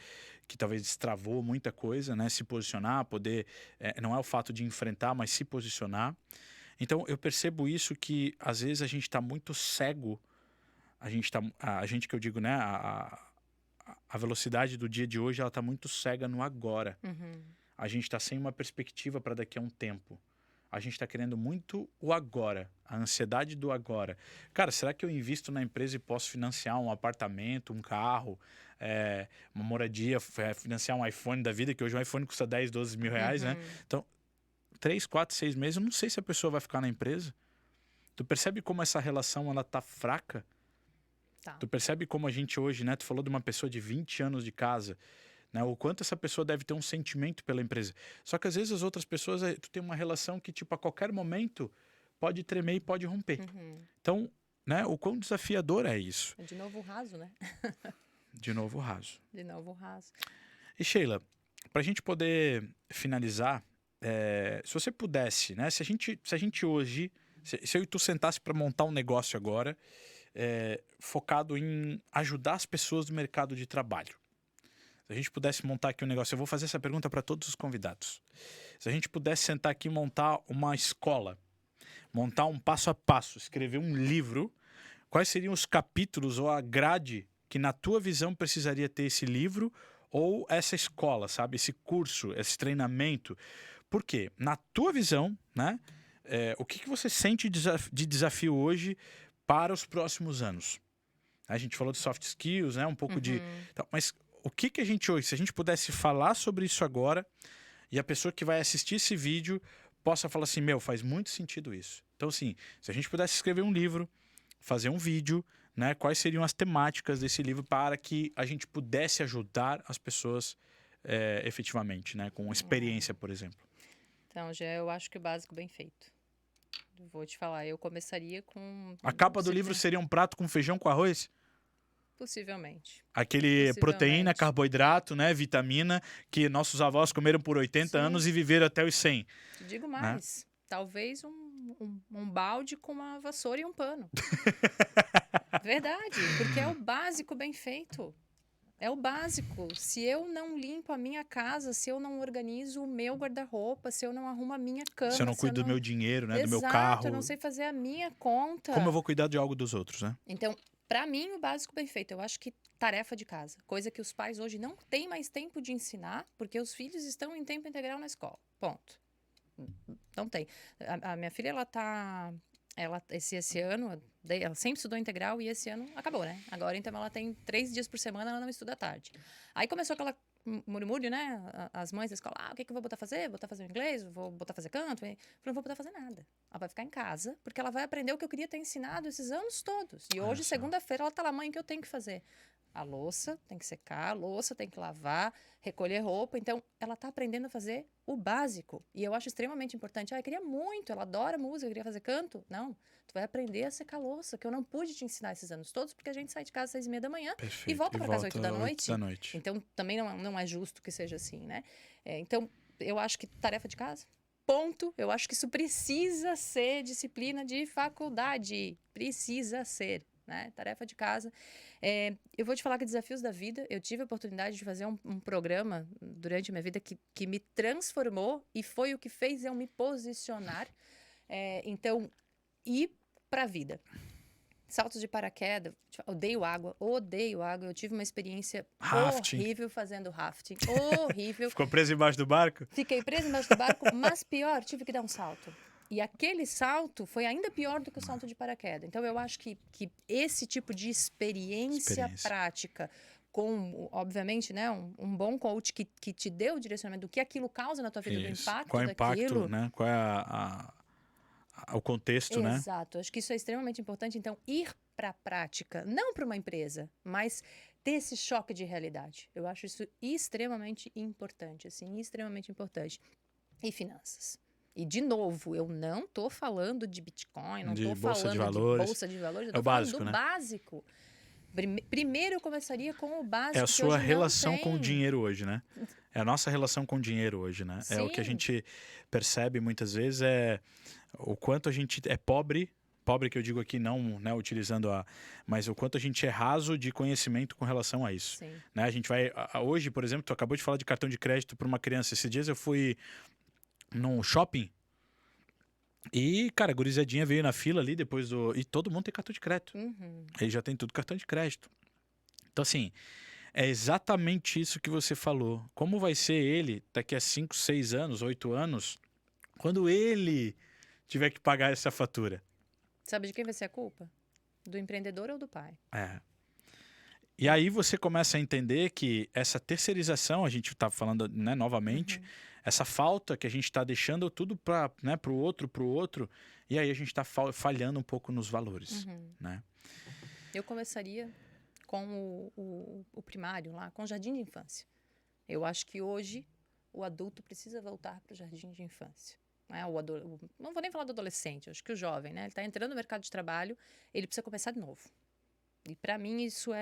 que talvez destravou muita coisa, né? Se posicionar, poder... não é o fato de enfrentar, mas se posicionar. Então, eu percebo isso que, às vezes, a gente está muito cego. A gente que eu digo, né? A velocidade do dia de hoje, ela está muito cega no agora. Uhum. A gente está sem uma perspectiva para daqui a um tempo. A gente está querendo muito o agora, a ansiedade do agora. Cara, será que eu invisto na empresa e posso financiar um apartamento, um carro, uma moradia, financiar um iPhone da vida, que hoje um iPhone custa 10, 12 mil reais, né? Então, 3, 4, 6 meses, eu não sei se a pessoa vai ficar na empresa. Tu percebe como essa relação ela tá fraca? Tá. Tu percebe como a gente hoje, né? Tu falou de uma pessoa de 20 anos de casa, né? O quanto essa pessoa deve ter um sentimento pela empresa. Só que às vezes as outras pessoas, tu tem uma relação que, tipo, a qualquer momento pode tremer e pode romper. Uhum. Então, né? O quão desafiador é isso. De novo raso, né? De novo, raso. De novo raso. E Sheila, pra gente poder finalizar, se você pudesse, né? Se a gente hoje, se eu e tu sentasse para montar um negócio agora, focado em ajudar as pessoas do mercado de trabalho. Se a gente pudesse montar aqui um negócio, eu vou fazer essa pergunta para todos os convidados. Se a gente pudesse sentar aqui e montar uma escola, montar um passo a passo, escrever um livro, quais seriam os capítulos ou a grade que na tua visão precisaria ter esse livro ou essa escola, sabe? Esse curso, esse treinamento. Por quê? Na tua visão, né? O que você sente de desafio hoje para os próximos anos? A gente falou de soft skills, né? Um pouco de... Mas o que a gente hoje, se a gente pudesse falar sobre isso agora e a pessoa que vai assistir esse vídeo possa falar assim, faz muito sentido isso. Então, assim, se a gente pudesse escrever um livro, fazer um vídeo, né? Quais seriam as temáticas desse livro para que a gente pudesse ajudar as pessoas efetivamente, né? Com experiência, por exemplo. Então, já eu acho que o básico bem feito. Vou te falar, eu começaria com... A capa do livro seria um prato com feijão com arroz? Possivelmente. Aquele proteína, carboidrato, né, vitamina, que nossos avós comeram por 80 anos e viveram até os 100. Te digo mais, talvez um balde com uma vassoura e um pano. Verdade, porque é o básico bem feito. É o básico. Se eu não limpo a minha casa, se eu não organizo o meu guarda-roupa, se eu não arrumo a minha cama... Se eu não cuido do meu dinheiro, né, do meu carro... Exato, eu não sei fazer a minha conta. Como eu vou cuidar de algo dos outros, né? Então, Para mim, o básico bem feito. Eu acho que tarefa de casa. Coisa que os pais hoje não têm mais tempo de ensinar, porque os filhos estão em tempo integral na escola. Ponto. Não tem. A minha filha, esse ano, ela sempre estudou integral e esse ano acabou, né? Agora, então, ela tem 3 dias por semana, ela não estuda à tarde. Aí começou aquela murmúrio, né? As mães da escola, o que eu vou botar a fazer? Botar a fazer inglês? Vou botar a fazer canto? Eu falei, não vou botar a fazer nada. Ela vai ficar em casa, porque ela vai aprender o que eu queria ter ensinado esses anos todos. E hoje, segunda-feira, ela tá lá, mãe, o que eu tenho que fazer? A louça tem que secar, a louça tem que lavar, recolher roupa. Então, ela tá aprendendo a fazer o básico. E eu acho extremamente importante. Eu queria muito, ela adora música, eu queria fazer canto. Não, tu vai aprender a secar a louça, que eu não pude te ensinar esses anos todos, porque a gente sai de casa às 6h30 da manhã. Perfeito. E volta para casa às 8 da 8 noite. da noite. Então, também não é justo que seja assim, né? Então, eu acho que tarefa de casa, ponto. Eu acho que isso precisa ser disciplina de faculdade. Precisa ser, né? Tarefa de casa. Eu vou te falar que desafios da vida, eu tive a oportunidade de fazer um programa durante a minha vida que me transformou e foi o que fez eu me posicionar. Então, ir para a vida. Saltos de paraquedas, odeio água. Eu tive uma experiência horrível fazendo rafting. Horrível. Ficou preso embaixo do barco? Fiquei presa embaixo do barco, mas pior, tive que dar um salto. E aquele salto foi ainda pior do que o salto de paraquedas. Então, eu acho que esse tipo de experiência prática, com, obviamente, né, um bom coach que te dê o direcionamento do que aquilo causa na tua vida, do impacto Qual é o daquilo. impacto, né? Qual é o contexto, né? Exato. Acho que isso é extremamente importante. Então, ir para a prática, não para uma empresa, mas ter esse choque de realidade. Eu acho isso extremamente importante, assim, extremamente importante. E finanças. E, de novo, eu não estou falando de Bitcoin, não estou falando de bolsa de valores, eu estou falando do básico. Primeiro eu começaria com o básico. É a sua relação com o dinheiro hoje, né? É a nossa relação com o dinheiro hoje, né? Sim. É o que a gente percebe muitas vezes, o quanto a gente é pobre que eu digo aqui não, né, utilizando mas o quanto a gente é raso de conhecimento com relação a isso. Sim. Né? A gente vai, hoje, por exemplo, tu acabou de falar de cartão de crédito para uma criança. Esses dias eu fui num shopping e, cara, a gurizadinha veio na fila ali depois e todo mundo tem cartão de crédito. Uhum. Aí já tem tudo cartão de crédito. Então, assim, é exatamente isso que você falou. Como vai ser ele daqui a 5, 6 anos, 8 anos, quando ele tiver que pagar essa fatura? Sabe de quem vai ser a culpa? Do empreendedor ou do pai? E aí você começa a entender que essa terceirização, a gente está falando, né, novamente, essa falta que a gente está deixando tudo para, né, pro outro, e aí a gente está falhando um pouco nos valores. Né? Eu começaria com o primário lá, com o jardim de infância. Eu acho que hoje o adulto precisa voltar para o jardim de infância. Né? Não vou nem falar do adolescente, eu acho que o jovem, né? Ele está entrando no mercado de trabalho, ele precisa começar de novo. E para mim isso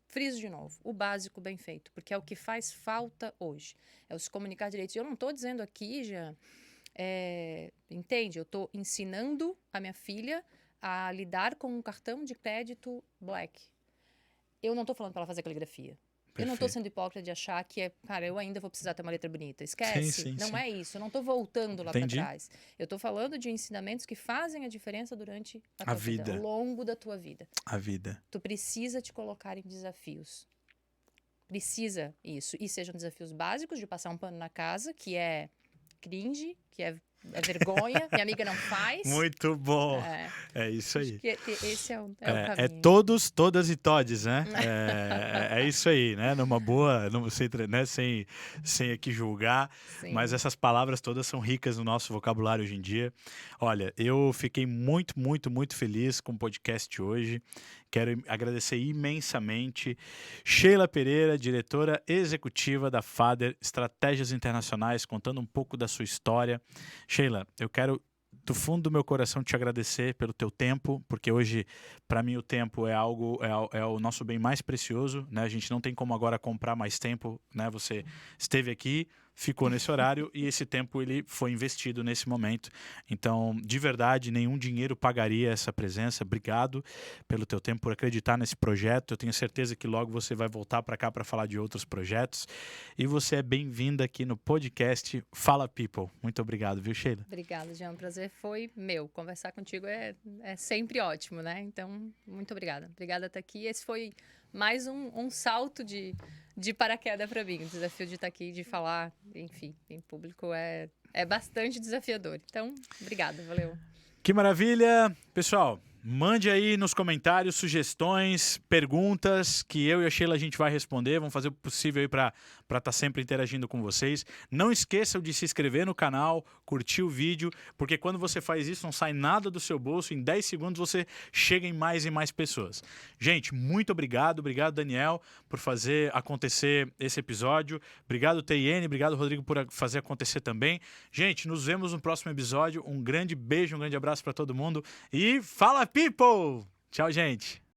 friso de novo, o básico bem feito, porque é o que faz falta hoje. É o se comunicar direito. E eu não estou dizendo aqui, já, entende? Eu estou ensinando a minha filha a lidar com um cartão de crédito Black. Eu não estou falando para ela fazer caligrafia. Eu não estou sendo hipócrita de achar que cara, eu ainda vou precisar ter uma letra bonita. Esquece. Não é isso. Eu não estou voltando lá para trás. Eu estou falando de ensinamentos que fazem a diferença durante a tua vida, ao longo da tua vida. A vida. Tu precisa te colocar em desafios. Precisa isso. E sejam desafios básicos de passar um pano na casa, que é cringe, que é vergonha, minha amiga não faz. Muito bom. É isso aí. Acho que esse é o caminho. É todos, todas e todes, né? É isso aí, né? Numa boa, não sei, né? Sem aqui julgar, sim, mas essas palavras todas são ricas no nosso vocabulário hoje em dia. Olha, eu fiquei muito, muito, muito feliz com o podcast hoje. Quero agradecer imensamente Sheila Pereira, diretora executiva da Fader Estratégias Internacionais, contando um pouco da sua história. Sheila, eu quero do fundo do meu coração te agradecer pelo teu tempo, porque hoje, para mim, o tempo é o nosso bem mais precioso, né? A gente não tem como agora comprar mais tempo, né? Você esteve aqui, ficou nesse horário e esse tempo ele foi investido nesse momento. Então, de verdade, nenhum dinheiro pagaria essa presença. Obrigado pelo teu tempo, por acreditar nesse projeto. Eu tenho certeza que logo você vai voltar para cá para falar de outros projetos. E você é bem-vinda aqui no podcast Fala People. Muito obrigado, viu, Sheila? Obrigada, Jean. O prazer foi meu. Conversar contigo é sempre ótimo, né? Então, muito obrigada. Obrigada por estar aqui. Esse foi mais um salto de paraquedas para mim. O desafio de estar aqui, de falar, enfim, em público é bastante desafiador. Então, obrigada, valeu. Que maravilha! Pessoal, mande aí nos comentários sugestões, perguntas que eu e a Sheila a gente vai responder. Vamos fazer o possível aí para estar sempre interagindo com vocês. Não esqueçam de se inscrever no canal, curtir o vídeo, porque quando você faz isso não sai nada do seu bolso. Em 10 segundos você chega em mais e mais pessoas. Gente, muito obrigado. Obrigado, Daniel, por fazer acontecer esse episódio. Obrigado, TIN. Obrigado, Rodrigo, por fazer acontecer também. Gente, nos vemos no próximo episódio. Um grande beijo, um grande abraço para todo mundo. E fala, people! Tchau, gente!